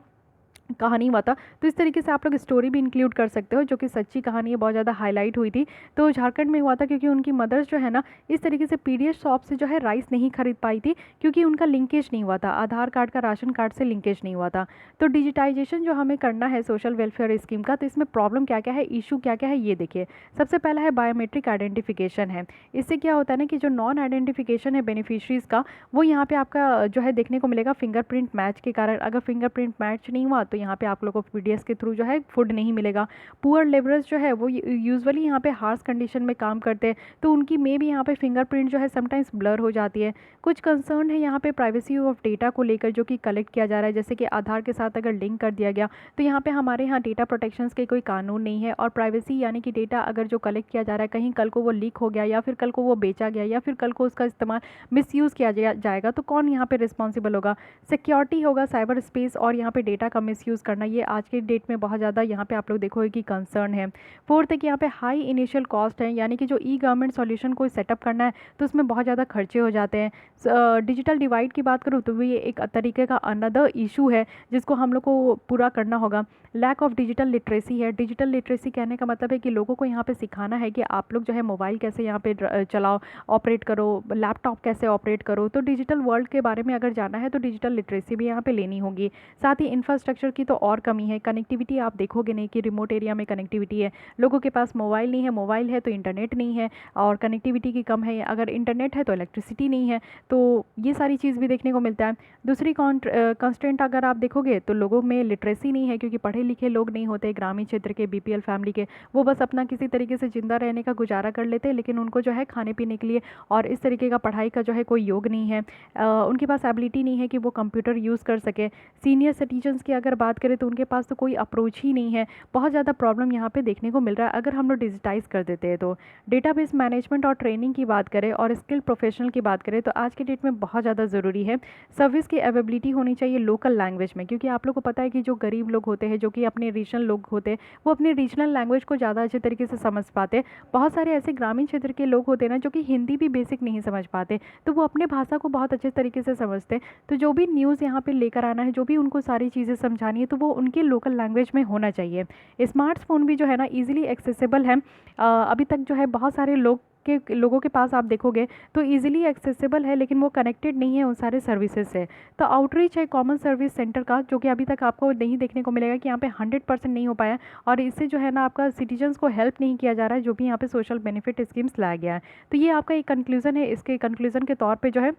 कहानी हुआ था। तो इस तरीके से आप लोग स्टोरी भी इंक्लूड कर सकते हो, जो कि सच्ची कहानी है, बहुत ज़्यादा हाईलाइट हुई थी। तो झारखंड में हुआ था क्योंकि उनकी मदर्स जो है ना इस तरीके से पीडीएस शॉप से जो है राइस नहीं खरीद पाई थी, क्योंकि उनका लिंकेज नहीं हुआ था, आधार कार्ड का राशन कार्ड से लिंकेज नहीं हुआ था। तो डिजिटाइजेशन जो हमें करना है सोशल वेलफेयर स्कीम का, तो इसमें प्रॉब्लम क्या क्या है, इशू क्या क्या है, ये देखिए। सबसे पहला है बायोमेट्रिक आइडेंटिफिकेशन है। इससे क्या होता है ना कि जो नॉन आइडेंटिफिकेशन है बेनिफिशरीज़ का, वो यहाँ पे आपका जो है देखने को मिलेगा फिंगरप्रिंट मैच के कारण। अगर फिंगरप्रिंट मैच नहीं हुआ तो यहाँ पे आप लोगों को पीडीएस के थ्रू जो है फूड नहीं मिलेगा। पुअर लेबरर्स जो है वो यूजुअली यहाँ पे हार्श कंडीशन में काम करते हैं, तो उनकी में भी यहाँ पे फिंगरप्रिंट जो है समटाइम्स ब्लर हो जाती है। कुछ कंसर्न है यहाँ पे प्राइवेसी ऑफ डेटा को लेकर जो कि कलेक्ट किया जा रहा है, जैसे कि आधार के साथ अगर लिंक कर दिया गया तो यहाँ पे हमारे यहाँ डेटा प्रोटेक्शन के कोई कानून नहीं है। और प्राइवेसी यानी कि डेटा अगर जो कलेक्ट किया जा रहा है, कहीं कल को वो लीक हो गया, या फिर कल को वो बेचा गया, या फिर कल को उसका इस्तेमाल मिसयूज़ किया जाएगा, तो कौन यहाँ पे रिस्पॉन्सिबल होगा। सिक्योरिटी होगा, साइबर स्पेस और यहाँ पे डेटा का मिसयूज़ करना, ये आज के डेट में बहुत ज़्यादा यहाँ पे आप लोग देखोगे कि कंसर्न है। फोर्थ है कि यहाँ पे हाई इनिशियल कॉस्ट है, यानी कि जो ई गवर्नमेंट सॉल्यूशन को सेटअप करना है तो उसमें बहुत ज़्यादा खर्चे हो जाते हैं। डिजिटल डिवाइड की बात करूँ तो भी एक तरीके का अनदर इशू है जिसको हम लोग को पूरा करना होगा। लैक ऑफ डिजिटल लिटरेसी है। डिजिटल लिटरेसी कहने का मतलब है कि लोगों को यहाँ पे सिखाना है कि आप लोग जो है मोबाइल कैसे यहाँ पे चलाओ, ऑपरेट करो, लैपटॉप कैसे ऑपरेट करो। तो डिजिटल वर्ल्ड के बारे में अगर जाना है तो डिजिटल लिटरेसी भी यहाँ पे लेनी होगी। साथ ही इंफ्रास्ट्रक्चर की तो और कमी है। कनेक्टिविटी आप देखोगे नहीं कि रिमोट एरिया में कनेक्टिविटी है, लोगों के पास मोबाइल नहीं है, मोबाइल है तो इंटरनेट नहीं है, और कनेक्टिविटी की कम है। अगर इंटरनेट है तो इलेक्ट्रिसिटी नहीं है, तो ये सारी चीज़ भी देखने को मिलता है। दूसरी कंस्ट्रेंट अगर आप देखोगे तो लोगों में लिटरेसी नहीं है, क्योंकि पढ़े लिखे लोग नहीं होते ग्रामीण क्षेत्र के बीपीएल फैमिली के, वो बस अपना किसी तरीके से जिंदा रहने का गुजारा कर लेते हैं, लेकिन उनको जो है खाने पीने के लिए और इस तरीके का पढ़ाई का जो है कोई योग नहीं है। उनके पास एबिलिटी नहीं है कि वो कंप्यूटर यूज़ कर सके। सीनियर सिटीजन्स की अगर बात करें तो उनके पास तो कोई अप्रोच ही नहीं है। बहुत ज़्यादा प्रॉब्लम यहाँ पे देखने को मिल रहा है अगर हम लोग डिजिटाइज़ कर देते हैं तो। डेटाबेस मैनेजमेंट और ट्रेनिंग की बात करें और स्किल प्रोफेशनल की बात करें तो आज के डेट में बहुत ज़्यादा ज़रूरी है। सर्विस की अवेलेबिलिटी होनी चाहिए लोकल लैंग्वेज में, क्योंकि आप लोग को पता है कि जो गरीब लोग होते हैं, जो कि अपने रीजनल लोग होते हैं, वो अपने रीजनल लैंग्वेज को ज़्यादा अच्छे तरीके से समझ पाते। बहुत सारे ऐसे ग्रामीण क्षेत्र के लोग होते हैं ना जो कि हिंदी भी बेसिक नहीं समझ पाते, तो वो अपने भाषा को बहुत अच्छे तरीके से समझते। तो जो भी न्यूज़ यहाँ पे लेकर आना है, जो भी उनको सारी चीज़ें समझानी है, तो वो उनके लोकल लैंग्वेज में होना चाहिए। स्मार्टफोन भी जो है ना ईजिली एक्सेसिबल है। अभी तक जो है बहुत सारे लोगों के पास आप देखोगे तो इजीली एक्सेसिबल है, लेकिन वो कनेक्टेड नहीं है उन सारे सर्विसेज से। तो आउटरीच है कॉमन सर्विस सेंटर का, जो कि अभी तक आपको नहीं देखने को मिलेगा कि यहाँ पे 100% नहीं हो पाया, और इससे जो है ना आपका सिटीजन्स को हेल्प नहीं किया जा रहा है, जो भी यहाँ पे सोशल बेनिफिट स्कीम्स लाया गया है। तो ये आपका एक कंक्लूज़न है। इसके कंक्लूज़न के तौर पर जो है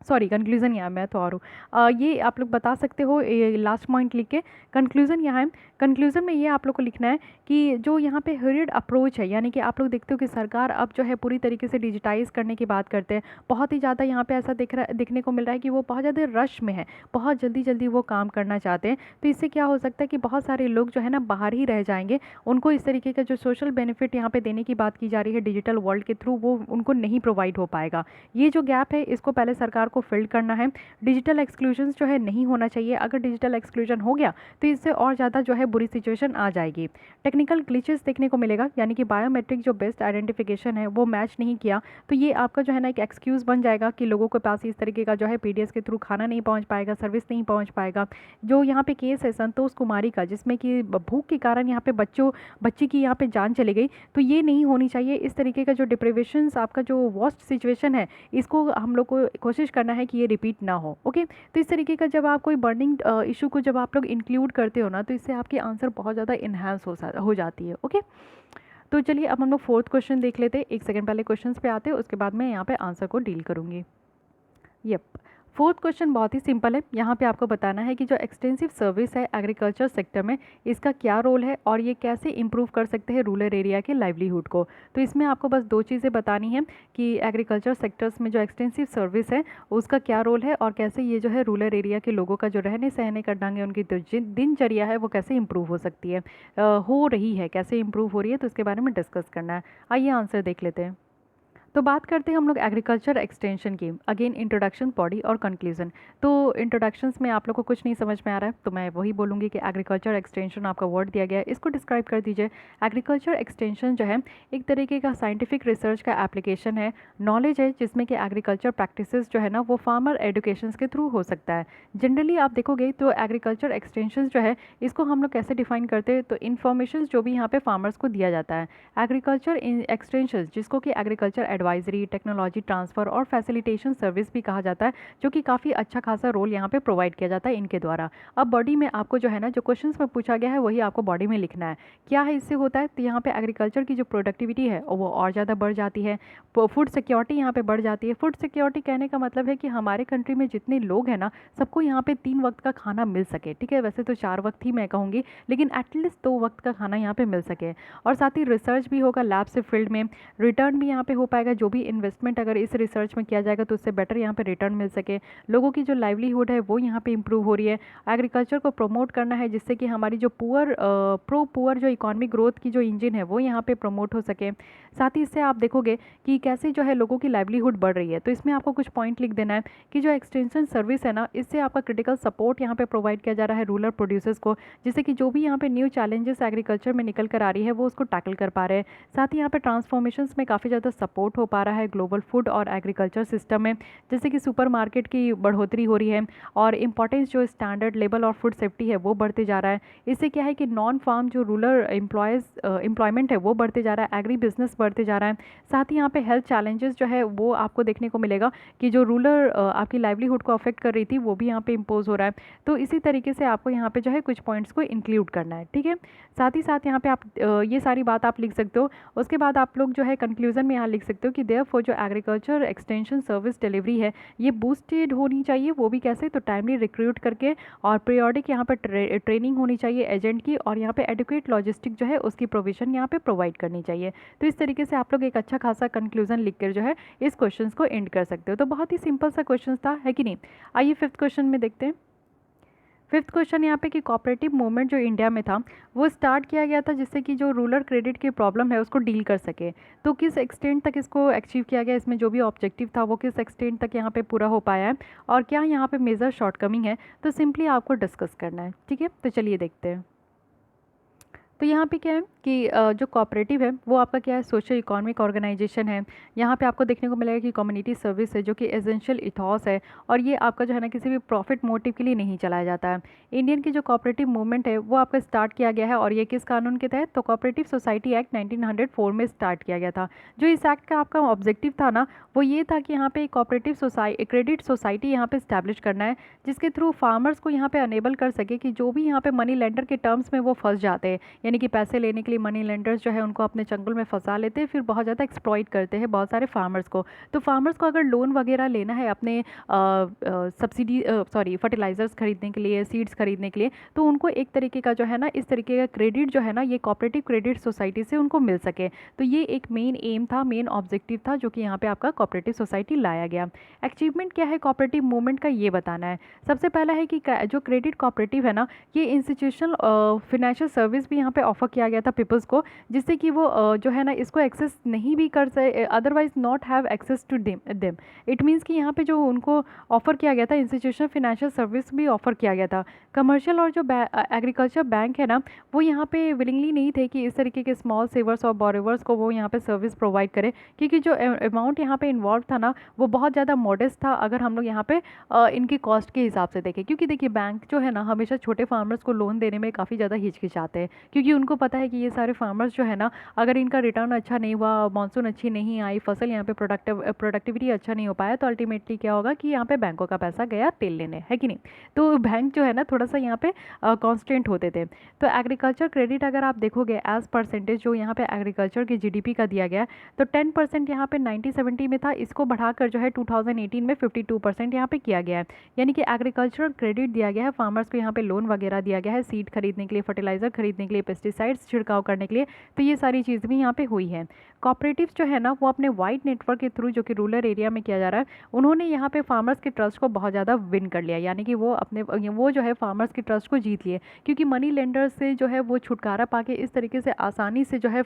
सॉरी कंक्लूज़न यहाँ मैं तो और हूँ। ये आप लोग बता सकते हो लास्ट पॉइंट लिख के। कंक्लूज़न यहाँ है, कंक्लूज़न में ये आप लोग को लिखना है कि जो यहाँ पे हरिड अप्रोच है, यानी कि आप लोग देखते हो कि सरकार अब जो है पूरी तरीके से डिजिटाइज़ करने की बात करते हैं। बहुत ही ज़्यादा यहाँ पे ऐसा दिखने को मिल रहा है कि वो बहुत ज़्यादा रश में है, बहुत जल्दी जल्दी वो काम करना चाहते हैं। तो इससे क्या हो सकता है कि बहुत सारे लोग जो है ना बाहर ही रह जाएंगे, उनको इस तरीके का जो सोशल बेनिफिट यहाँ पे देने की बात की जा रही है डिजिटल वर्ल्ड के थ्रू, वो उनको नहीं प्रोवाइड हो पाएगा। ये जो गैप है इसको पहले सरकार को फिल करना है। डिजिटल एक्सक्लूजन जो है नहीं होना चाहिए। अगर डिजिटल एक्सक्लूजन हो गया तो इससे और ज़्यादा जो है बुरी सिचुएशन आ जाएगी। टेक्निकल ग्लिचेस देखने को मिलेगा, यानी कि बायोमेट्रिक जो बेस्ट आइडेंटिफिकेशन है वो मैच नहीं किया, तो ये आपका जो है ना एक एक्सक्यूज़ बन जाएगा कि लोगों के पास इस तरीके का जो है पीडीएस के थ्रू खाना नहीं पहुंच पाएगा, सर्विस नहीं पहुंच पाएगा। जो यहाँ पे केस है संतोष कुमारी का, जिसमें कि भूख के कारण यहाँ पे बच्ची की यहाँ पे जान चली गई, तो ये नहीं होनी चाहिए। इस तरीके का जो डिप्रिवेशंस आपका जो वर्स्ट सिचुएशन है, इसको हम लोग को कोशिश करना है कि ये रिपीट ना हो। ओके, तो इस तरीके का जब आप कोई बर्निंग इशू को जब आप लोग इंक्लूड करते हो ना, तो इससे आपकी आंसर बहुत ज़्यादा इन्हांस हो जाती है। ओके, तो चलिए अब हम लोग फोर्थ क्वेश्चन देख लेते हैं। एक सेकंड पहले क्वेश्चन पे आते हैं, उसके बाद मैं यहाँ पे आंसर को डील करूँगी। यप, फोर्थ क्वेश्चन बहुत ही सिंपल है। यहाँ पे आपको बताना है कि जो एक्सटेंसिव सर्विस है एग्रीकल्चर सेक्टर में, इसका क्या रोल है और ये कैसे इंप्रूव कर सकते हैं रूरल एरिया के लाइवलीहुड को। तो इसमें आपको बस दो चीज़ें बतानी है कि एग्रीकल्चर सेक्टर्स में जो एक्सटेंसिव सर्विस है उसका क्या रोल है और कैसे ये जो है रूरल एरिया के लोगों का जो रहने सहने का ढंग है, उनकी दिनचर्या है, वो कैसे इंप्रूव हो सकती है, हो रही है, कैसे इंप्रूव हो रही है, तो इसके बारे में डिस्कस करना है। आइए आंसर देख लेते हैं। तो बात करते हैं हम लोग एग्रीकल्चर एक्सटेंशन की। अगेन इंट्रोडक्शन, बॉडी और कंक्लूजन। तो इंट्रोडक्शंस में आप लोग को कुछ नहीं समझ में आ रहा है तो मैं वही बोलूँगी कि एग्रीकल्चर एक्सटेंशन आपका वर्ड दिया गया है, इसको डिस्क्राइब कर दीजिए। एग्रीकल्चर एक्सटेंशन जो है एक तरीके का साइंटिफिक रिसर्च का एप्लीकेशन है, नॉलेज है, जिसमें कि एग्रीकल्चर प्रैक्टिसेस जो है ना वो फार्मर एडुकेशन के थ्रू हो सकता है। जनरली आप देखोगे तो एग्रीकल्चर एक्सटेंशन जो है इसको हम लोग कैसे डिफाइन करते हैं, तो इन्फॉर्मेशन जो भी यहाँ पे फार्मर्स को दिया जाता है। एग्रीकल्चर एक्सटेंशन जिसको कि एग्रीकल्चर एडवाइजरी, टेक्नोलॉजी ट्रांसफ़र और फैसिलिटेशन सर्विस भी कहा जाता है, जो कि काफ़ी अच्छा खासा रोल यहाँ पे प्रोवाइड किया जाता है इनके द्वारा। अब बॉडी में आपको जो है ना जो क्वेश्चंस में पूछा गया है वही आपको बॉडी में लिखना है। क्या है इससे होता है, तो यहाँ पे एग्रीकल्चर की जो प्रोडक्टिविटी है वो और ज़्यादा बढ़ जाती है। फूड सिक्योरिटी यहाँ पे बढ़ जाती है। फूड सिक्योरिटी कहने का मतलब है कि हमारे कंट्री में जितने लोग हैं ना, सबको यहाँ पे 3 वक्त का खाना मिल सके। ठीक है, वैसे तो 4 वक्त ही मैं कहूँगी, लेकिन एटलीस्ट 2 वक्त का खाना यहाँ पे मिल सके। और साथ ही रिसर्च भी होगा लैब से फील्ड में, रिटर्न भी यहाँ पे हो पाएगा। जो भी इन्वेस्टमेंट अगर इस रिसर्च में किया जाएगा तो उससे बेटर यहाँ पे रिटर्न मिल सके। लोगों की जो लाइवलीहुड है वो यहाँ पे इंप्रूव हो रही है। एग्रीकल्चर को प्रमोट करना है जिससे कि हमारी जो पुअर जो इकोनॉमिक ग्रोथ की जो इंजन है वो यहाँ पे प्रमोट हो सके। साथ ही इससे आप देखोगे कि कैसे जो है लोगों की लाइवलीहुड बढ़ रही है। तो इसमें आपको कुछ पॉइंट लिख देना है कि जो एक्सटेंशन सर्विस है ना, इससे आपका क्रिटिकल सपोर्ट यहाँ पे प्रोवाइड किया जा रहा है रूरल प्रोड्यूसर्स को, जिससे कि जो भी यहाँ पे न्यू चैलेंजेस एग्रीकल्चर में निकल कर आ रही है वो उसको टैकल कर पा रहे हैं। साथ ही यहाँ पे ट्रांसफॉर्मेशंस में काफ़ी ज़्यादा सपोर्ट हो पा रहा है ग्लोबल फूड और एग्रीकल्चर सिस्टम में, जैसे कि सुपर मार्केट की बढ़ोतरी हो रही है और इंपॉर्टेंस जो स्टैंडर्ड लेवल और फूड सेफ्टी है वो बढ़ते जा रहा है। इससे क्या है कि नॉन फार्म जो रूरल एम्प्लॉयमेंट है वो बढ़ते जा रहा है, एग्री बिजनेस बढ़ते जा रहा है। साथ ही यहाँ पे हेल्थ चैलेंजेस जो है वो आपको देखने को मिलेगा कि जो रूरल आपकी लाइवलीहुड को अफेक्ट कर रही थी वो भी यहाँ पे इम्पोज हो रहा है। तो इसी तरीके से आपको यहाँ पे जो है कुछ पॉइंट्स को इंक्लूड करना है। ठीक है, साथ ही साथ यहाँ पे आप ये सारी बात आप लिख सकते हो। उसके बाद आप लोग जो है कंक्लूजन में यहाँ लिख सकते हो कि देयरफॉर जो एग्रीकल्चर एक्सटेंशन सर्विस डिलीवरी है ये बूस्टेड होनी चाहिए। वो भी कैसे, तो टाइमली रिक्रूट करके और पीरियोडिक यहाँ पे ट्रेनिंग होनी चाहिए एजेंट की, और यहाँ पे एडुकेट लॉजिस्टिक जो है उसकी प्रोविजन यहाँ पे प्रोवाइड करनी चाहिए। तो इस तरीके से आप लोग एक अच्छा खासा कंक्लूजन लिख कर जो है इस क्वेश्चन को एंड कर सकते हो। तो बहुत ही सिंपल सा क्वेश्चन था, है कि नहीं। आइए फिफ्थ क्वेश्चन में देखते हैं। फिफ्थ क्वेश्चन यहाँ पे कि कोऑपरेटिव मूवमेंट जो इंडिया में था वो स्टार्ट किया गया था जिससे कि जो रूरल क्रेडिट की प्रॉब्लम है उसको डील कर सके। तो किस एक्सटेंट तक इसको अचीव किया गया, इसमें जो भी ऑब्जेक्टिव था वो किस एक्सटेंट तक यहाँ पे पूरा हो पाया है और क्या यहाँ पे मेजर शॉर्टकमिंग है, तो सिंपली आपको डिस्कस करना है। ठीक है, तो चलिए देखते हैं। तो यहाँ पे क्या है कि जो कोऑपरेटिव है वो आपका क्या है, सोशल इकोनॉमिक ऑर्गेनाइजेशन है। यहाँ पे आपको देखने को मिलेगा कि कम्युनिटी सर्विस है जो कि एसेंशियल इथॉस है, और ये आपका जो है ना किसी भी प्रॉफिट मोटिव के लिए नहीं चलाया जाता है। इंडियन की जो कोऑपरेटिव मूवमेंट है वो आपका स्टार्ट किया गया है, और ये किस कानून के तहत, तो कोऑपरेटिव सोसाइटी एक्ट 1904 में स्टार्ट किया गया था। जो इस एक्ट का आपका ऑब्जेक्टिव था ना वो ये था कि यहाँ पे एक कोऑपरेटिव क्रेडिट सोसाइटी यहाँ पे स्टैब्लिश करना है, जिसके थ्रू फार्मर्स को यहाँ पे अनेबल कर सके कि जो भी यहाँ पे मनी लेंडर के टर्म्स में वो फंस जाते हैं यानी कि पैसे लेने के लिए मनी लेंडर्स जो है उनको अपने चंगुल में फंसा लेते हैं, फिर बहुत ज़्यादा एक्सप्लॉइट करते हैं बहुत सारे फार्मर्स को। तो फार्मर्स को अगर लोन वगैरह लेना है अपने सब्सिडी फर्टिलाइज़र्स खरीदने के लिए, सीड्स खरीदने के लिए, तो उनको एक तरीके का जो है ना, इस तरीके का क्रेडिट जो है ना, ये कोऑपरेटिव क्रेडिट सोसाइटी से उनको मिल सके। तो ये एक मेन एम था, मेन ऑब्जेक्टिव था, जो कि यहाँ पे आपका कोऑपरेटिव सोसाइटी लाया गया। अचीवमेंट क्या है कोऑपरेटिव मूवमेंट का, ये बताना है। सबसे पहला है कि जो क्रेडिट कोऑपरेटिव है ना, ये इंस्टीट्यूशनल फिनेंशियल सर्विस भी यहाँ पे ऑफर किया गया था पीपल्स को, जिससे कि वो जो है ना इसको एक्सेस नहीं भी कर सके, otherwise not have access to them. It means कि यहाँ पे जो उनको ऑफर किया गया था, इंस्टीट्यूशनल फिनेंशियल सर्विस भी ऑफर किया गया था। कमर्शियल और जो एग्रीकल्चर बैंक है ना, वो यहाँ पे विलिंगली नहीं थे कि इस तरीके के स्मॉल सेवर्स और बोरोवर्स को वो यहाँ पे सर्विस प्रोवाइड करे, क्योंकि जो अमाउंट यहाँ पे इन्वॉल्व था ना, वो बहुत ज़्यादा मॉडेस्ट था अगर हम लोग यहाँ पे इनकी कॉस्ट के हिसाब से देखें। क्योंकि देखिए बैंक जो है ना हमेशा छोटे फार्मर्स को लोन देने में काफ़ी ज़्यादा हिचकिचाते हैं, क्योंकि उनको पता है कि ये सारे फार्मर्स जो है ना, अगर इनका रिटर्न अच्छा नहीं हुआ, मानसून अच्छी नहीं आई, फसल यहाँ पे प्रोडक्टिविटी अच्छा नहीं हो पाया, तो अल्टीमेटली क्या होगा कि यहाँ पे बैंकों का पैसा गया तेल लेने, है कि नहीं। तो बैंक जो है ना थोड़ा सा यहाँ पे कॉन्स्टेंट होते थे। तो एग्रीकल्चर क्रेडिट अगर आप देखोगे एज परसेंटेज जो यहाँ पे एग्रीकल्चर की जीडीपी का दिया गया है, तो 10% यहाँ पे 1970 में था, इसको बढ़ाकर जो है 2018 में 52% यहाँ पे किया गया है। यानी कि एग्रीकल्चरल क्रेडिट दिया गया है, फार्मर्स को यहाँ पे लोन वगैरह दिया गया है, सीड खरीदने के लिए, फर्टिलाइजर खरीदने के लिए, पेस्टिसाइड्स छिड़काव करने के लिए। तो ये सारी चीज़ भी यहाँ पे हुई है। कॉपरेटिव्स जो है ना, वो अपने वाइड नेटवर्क के थ्रू, जो कि रूरल एरिया में किया जा रहा है, उन्होंने यहाँ पे फार्मर्स के ट्रस्ट को बहुत ज़्यादा विन कर लिया। यानी कि वो जो है फार्मर्स के ट्रस्ट को जीत लिए, क्योंकि मनी लेंडर्स से जो है वो छुटकारा पाके इस तरीके से आसानी से जो है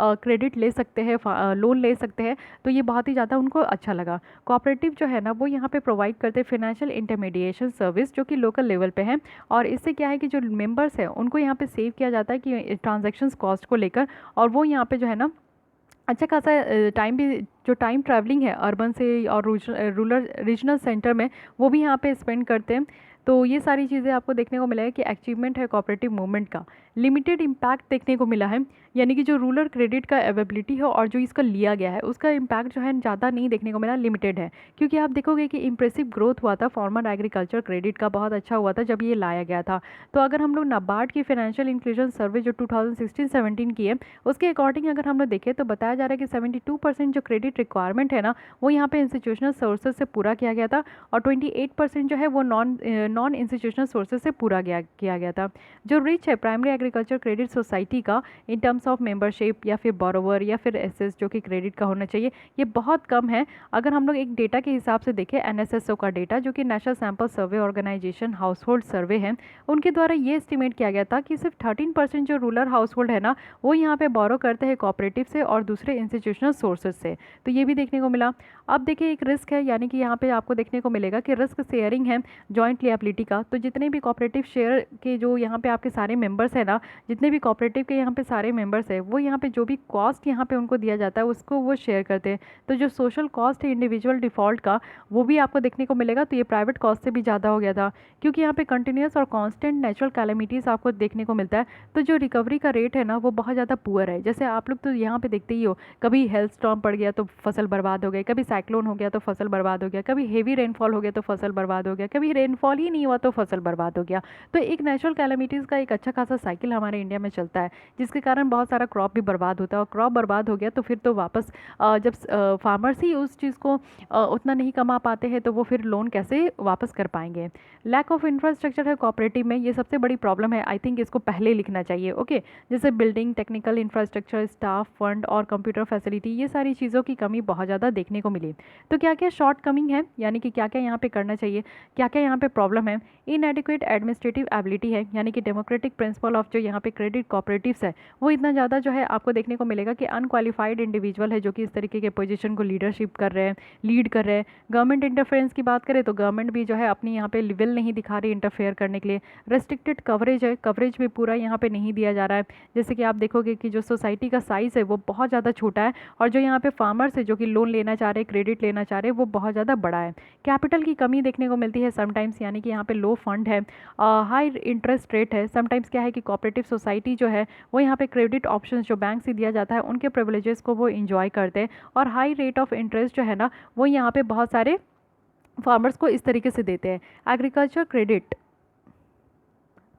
क्रेडिट ले सकते हैं, लोन ले सकते हैं। तो ये बहुत ही ज़्यादा उनको अच्छा लगा। कोऑपरेटिव जो है ना, वो यहाँ पे प्रोवाइड करते हैं फाइनेंशियल इंटरमीडिएशन सर्विस, जो कि लोकल लेवल पे है। और इससे क्या है कि जो मेंबर्स है उनको यहाँ पे सेव किया जाता है कि ट्रांजैक्शंस कॉस्ट को लेकर, और वो यहाँ पे जो है ना अच्छा खासा टाइम भी, जो टाइम ट्रैवलिंग है अर्बन से और रूरल रीजनल सेंटर में, वो भी यहाँ पे स्पेंड करते हैं। तो ये सारी चीज़ें आपको देखने को मिला है कि अचीवमेंट है कोऑपरेटिव मूवमेंट का। लिमिटेड इम्पैक्ट देखने को मिला है, यानी कि जो रूरल क्रेडिट का अवेलेबिलिटी है और जो इसका लिया गया है उसका इम्पैक्ट जो है ज़्यादा नहीं देखने को मिला, लिमिटेड है। क्योंकि आप देखोगे कि इंप्रेसिव ग्रोथ हुआ था फार्मर एग्रीकल्चर क्रेडिट का, बहुत अच्छा हुआ था जब ये लाया गया था। तो अगर हम लोग नाबार्ड की फाइनेंशियल इंक्लूजन सर्वे जो 2016-17 की है, उसके अकॉर्डिंग अगर हम लोग देखें तो बताया जा रहा है कि 72% जो क्रेडिट रिक्वायरमेंट है ना, वो यहाँ पे इंस्टीट्यूशनल सोर्सेज से पूरा किया गया था, और 28% जो है वो नॉन इंस्टीट्यूशनल सोर्सेज से पूरा किया गया था। जो रिच है प्राइमरी एग्रीकल्चर क्रेडिट सोसाइटी का इन टर्म्स ऑफ मेंबरशिप या फिर बोरोवर या फिर एसेस जो कि क्रेडिट का होना चाहिए, ये बहुत कम है। अगर हम लोग एक डेटा के हिसाब से देखें, एनएसएसओ का डेटा जो कि national sample survey organisation household survey है, उनके द्वारा ये एस्टिमेट किया गया था कि सिर्फ 13% जो रूरल हाउस होल्ड है ना, वो यहाँ पे बोरो करते हैं कोऑपरेटिव से और दूसरे इंस्टीट्यूशनल सोर्सेज से। तो ये भी देखने को मिला। अब देखिए एक रिस्क है, यानी कि यहाँ पे आपको देखने को मिलेगा कि रिस्क शेयरिंग है जॉइंट लिएबिलिटी का। तो जितने भी कोऑपरेटिव शेयर के जो यहाँ पे आपके सारे मेंबर्स हैं ना, जितने भी कोऑपरेटिव के यहाँ पे सारे मेंबर्स हैं, वो यहाँ पे जो भी कॉस्ट यहाँ पे उनको दिया जाता है उसको वो शेयर करते हैं। तो जो सोशल कॉस्ट है इंडिविजुअल डिफ़ॉल्ट का, वो भी आपको देखने को मिलेगा। तो ये प्राइवेट कॉस्ट से भी ज़्यादा हो गया था, क्योंकि यहाँ पे कंटिन्यूस और कांस्टेंट नेचुरल कैलेमिटीज़ आपको देखने को मिलता है। तो जो रिकवरी का रेट है ना, वो बहुत ज़्यादा पुअर है। जैसे आप लोग तो यहाँ पे देखते ही हो, कभी हेल्थ स्टॉर्म पड़ गया तो फसल बर्बाद हो गई, कभी साइक्लोन हो गया तो फसल बर्बाद हो गया, कभी हेवी रेनफॉल हो गया तो फसल बर्बाद हो गया, कभी रेनफॉल ही नहीं हुआ तो फसल बर्बाद हो गया। तो एक नेचुरल कैलेमिटीज़ का एक अच्छा खासा साइकिल हमारे इंडिया में चलता है, जिसके कारण बहुत सारा क्रॉप भी बर्बाद होता है। और क्रॉप बर्बाद हो गया तो फिर तो वापस जब फार्मर्स ही उस चीज़ को उतना नहीं कमा पाते हैं, तो वो फिर लोन कैसे वापस कर पाएंगे। लैक ऑफ इंफ्रास्ट्रक्चर है कोऑपरेटिव में, ये सबसे बड़ी प्रॉब्लम है। आई थिंक इसको पहले लिखना चाहिए, ओके। जैसे building, technical infrastructure, staff, fund और कंप्यूटर फैसिलिटी, ये सारी चीज़ों की कमी बहुत ज़्यादा देखने को मिली। तो क्या क्या शॉर्ट कमिंग है, यानी कि क्या क्या यहाँ पे करना चाहिए, क्या क्या यहाँ पे प्रॉब्लम है। इनएडिक्वेट एडमिनिस्ट्रेटिव एबिलिटी है, यानी कि डेमोक्रेटिक प्रिंसिपल ऑफ जो यहाँ पे क्रेडिट कोऑपरेटिव्स है, वो इतना ज़्यादा जो है आपको देखने को मिलेगा कि अनक्वालिफाइड इंडिविजुअल है जो कि इस तरीके के पोजीशन को लीडरशिप कर रहे हैं, लीड कर रहे हैं। गवर्नमेंट इंटरफेरेंस की बात करें तो गवर्नमेंट भी जो है अपनी यहाँ पे विल नहीं दिखा रही इंटरफेयर करने के लिए। रेस्ट्रिक्टेड कवरेज है, कवरेज भी पूरा यहाँ पे नहीं दिया जा रहा है। जैसे कि आप देखोगे कि जो सोसाइटी का साइज़ है वो बहुत ज़्यादा छोटा है, और जो यहाँ पे फार्मर्स है जो कि लोन लेना चाह रहे हैं, क्रेडिट लेना चाह रहे हैं, वो बहुत ज़्यादा बड़ा है। कैपिटल की कमी देखने को मिलती है समटाइम्स, यानी कि यहाँ पे लो फंड है, हाई इंटरेस्ट रेट है। समटाइम्स क्या है कि कोऑपरेटिव सोसाइटी जो है वो यहाँ पे क्रेडिट ऑप्शंस जो बैंक से दिया जाता है उनके प्रिविलेजेस को वो इंजॉय करते हैं, और हाई रेट ऑफ इंटरेस्ट जो है ना, वो यहाँ पे बहुत सारे फार्मर्स को इस तरीके से देते हैं। एग्रीकल्चर क्रेडिट,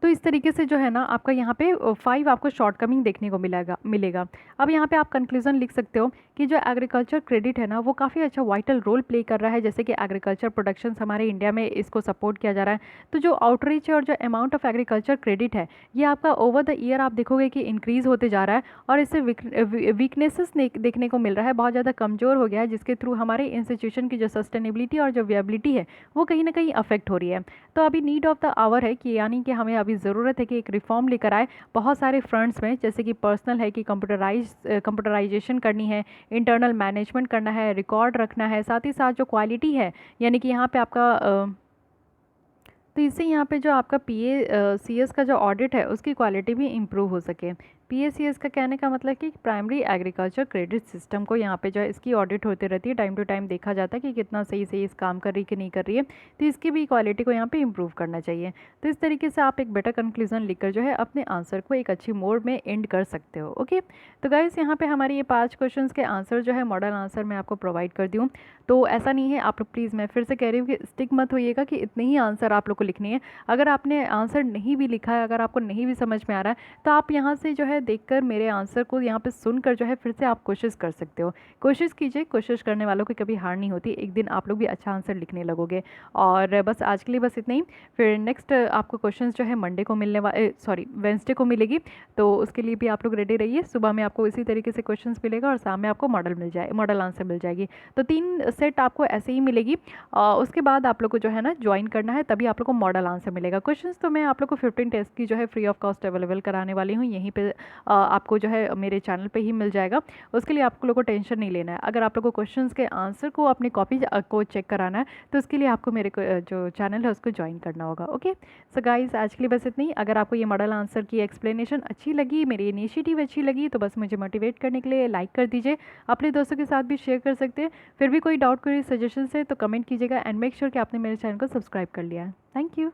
तो इस तरीके से जो है ना आपका यहाँ पे 5 आपको शॉर्टकमिंग देखने को मिलेगा। अब यहाँ पे आप कंक्लूजन लिख सकते हो कि जो एग्रीकल्चर क्रेडिट है ना वो काफ़ी अच्छा वाइटल रोल प्ले कर रहा है, जैसे कि एग्रीकल्चर प्रोडक्शन हमारे इंडिया में इसको सपोर्ट किया जा रहा है। तो जो आउटरीच है और जो अमाउंट ऑफ एग्रीकल्चर क्रेडिट है ये आपका ओवर द ईयर आप देखोगे कि इंक्रीज़ होते जा रहा है, और इससे वीकनेसेस देखने को मिल रहा है, बहुत ज़्यादा कमज़ोर हो गया है, जिसके थ्रू हमारे इंस्टीट्यूशन की जो सस्टेनेबिलिटी और जो विएबिलिटी है वो कहीं ना कहीं अफेक्ट हो रही है। तो अभी नीड ऑफ द आवर है कि यानी कि हमें अभी ज़रूरत है कि एक रिफॉर्म लेकर आए बहुत सारे फ्रंट्स में, जैसे कि पर्सनल है कि कंप्यूटराइजेशन करनी है, इंटरनल मैनेजमेंट करना है, रिकॉर्ड रखना है, साथ ही साथ जो क्वालिटी है यानी कि यहाँ पे आपका तो इससे यहाँ पे जो आपका PACS का जो ऑडिट है उसकी क्वालिटी भी इम्प्रूव हो सके। PACS का कहने का मतलब कि प्राइमरी एग्रीकल्चर क्रेडिट सिस्टम को यहाँ पे जो है इसकी ऑडिट होती रहती है, टाइम टू टाइम देखा जाता है कि कितना सही सही इस काम कर रही कि नहीं कर रही है, तो इसकी भी क्वालिटी को यहाँ पे इम्प्रूव करना चाहिए। तो इस तरीके से आप एक बेटर कंक्लूजन लिखकर जो है अपने आंसर को एक अच्छी मोड में एंड कर सकते हो। ओके, तो गाइस यहाँ पे हमारी ये 5 क्वेश्चन के आंसर जो है मॉडल आंसर मैं आपको प्रोवाइड कर दी हूँ। तो ऐसा नहीं है, आप लोग प्लीज़, मैं फिर से कह रही हूँ कि स्टिक मत होइएगा कि इतने ही आंसर आप लोग को लिखनी है। अगर आपने आंसर नहीं भी लिखा है, अगर आपको नहीं भी समझ में आ रहा है, तो आप यहाँ से जो है देखकर मेरे आंसर को यहाँ पे सुनकर जो है फिर से आप कोशिश कर सकते हो। कोशिश कीजिए, कोशिश करने वालों की कभी हार नहीं होती, एक दिन आप लोग भी अच्छा आंसर लिखने लगोगे। और बस आज के लिए बस इतना ही। फिर नेक्स्ट आपको क्वेश्चन जो है मंडे को वेंसडे को मिलेगी, तो उसके लिए भी आप लोग रेडी रहिए। सुबह में आपको इसी तरीके से क्वेश्चन मिलेगा और शाम में आपको मॉडल आंसर मिल जाएगी। तो 3 सेट आपको ऐसे ही मिलेगी। उसके बाद आप लोग को जो है ना ज्वाइन करना है, तभी आप लोग को मॉडल आंसर मिलेगा। क्वेश्चंस तो मैं आप लोग को 15 टेस्ट की जो है फ्री ऑफ कॉस्ट अवेलेबल कराने वाली हूँ, यहीं पे आपको जो है मेरे चैनल पे ही मिल जाएगा। उसके लिए आप लोग को टेंशन नहीं लेना है। अगर आप लोग को क्वेश्चंस के आंसर को अपनी कॉपी को चेक कराना है, तो उसके लिए आपको मेरे जो चैनल है उसको ज्वाइन करना होगा। ओके, सो गाइस आज के लिए बस इतना ही। अगर आपको ये मॉडल आंसर की एक्सप्लेनेशन अच्छी लगी, मेरी इनिशिएटिव अच्छी लगी, तो बस मुझे मोटिवेट करने के लिए लाइक कर दीजिए, अपने दोस्तों के साथ भी शेयर कर सकते हैं। फिर भी कोई डाउट, कोई सजेशन है तो कमेंट कीजिएगा, एंड मेक श्योर कि आपने मेरे चैनल को सब्सक्राइब कर लिया है। Thank you.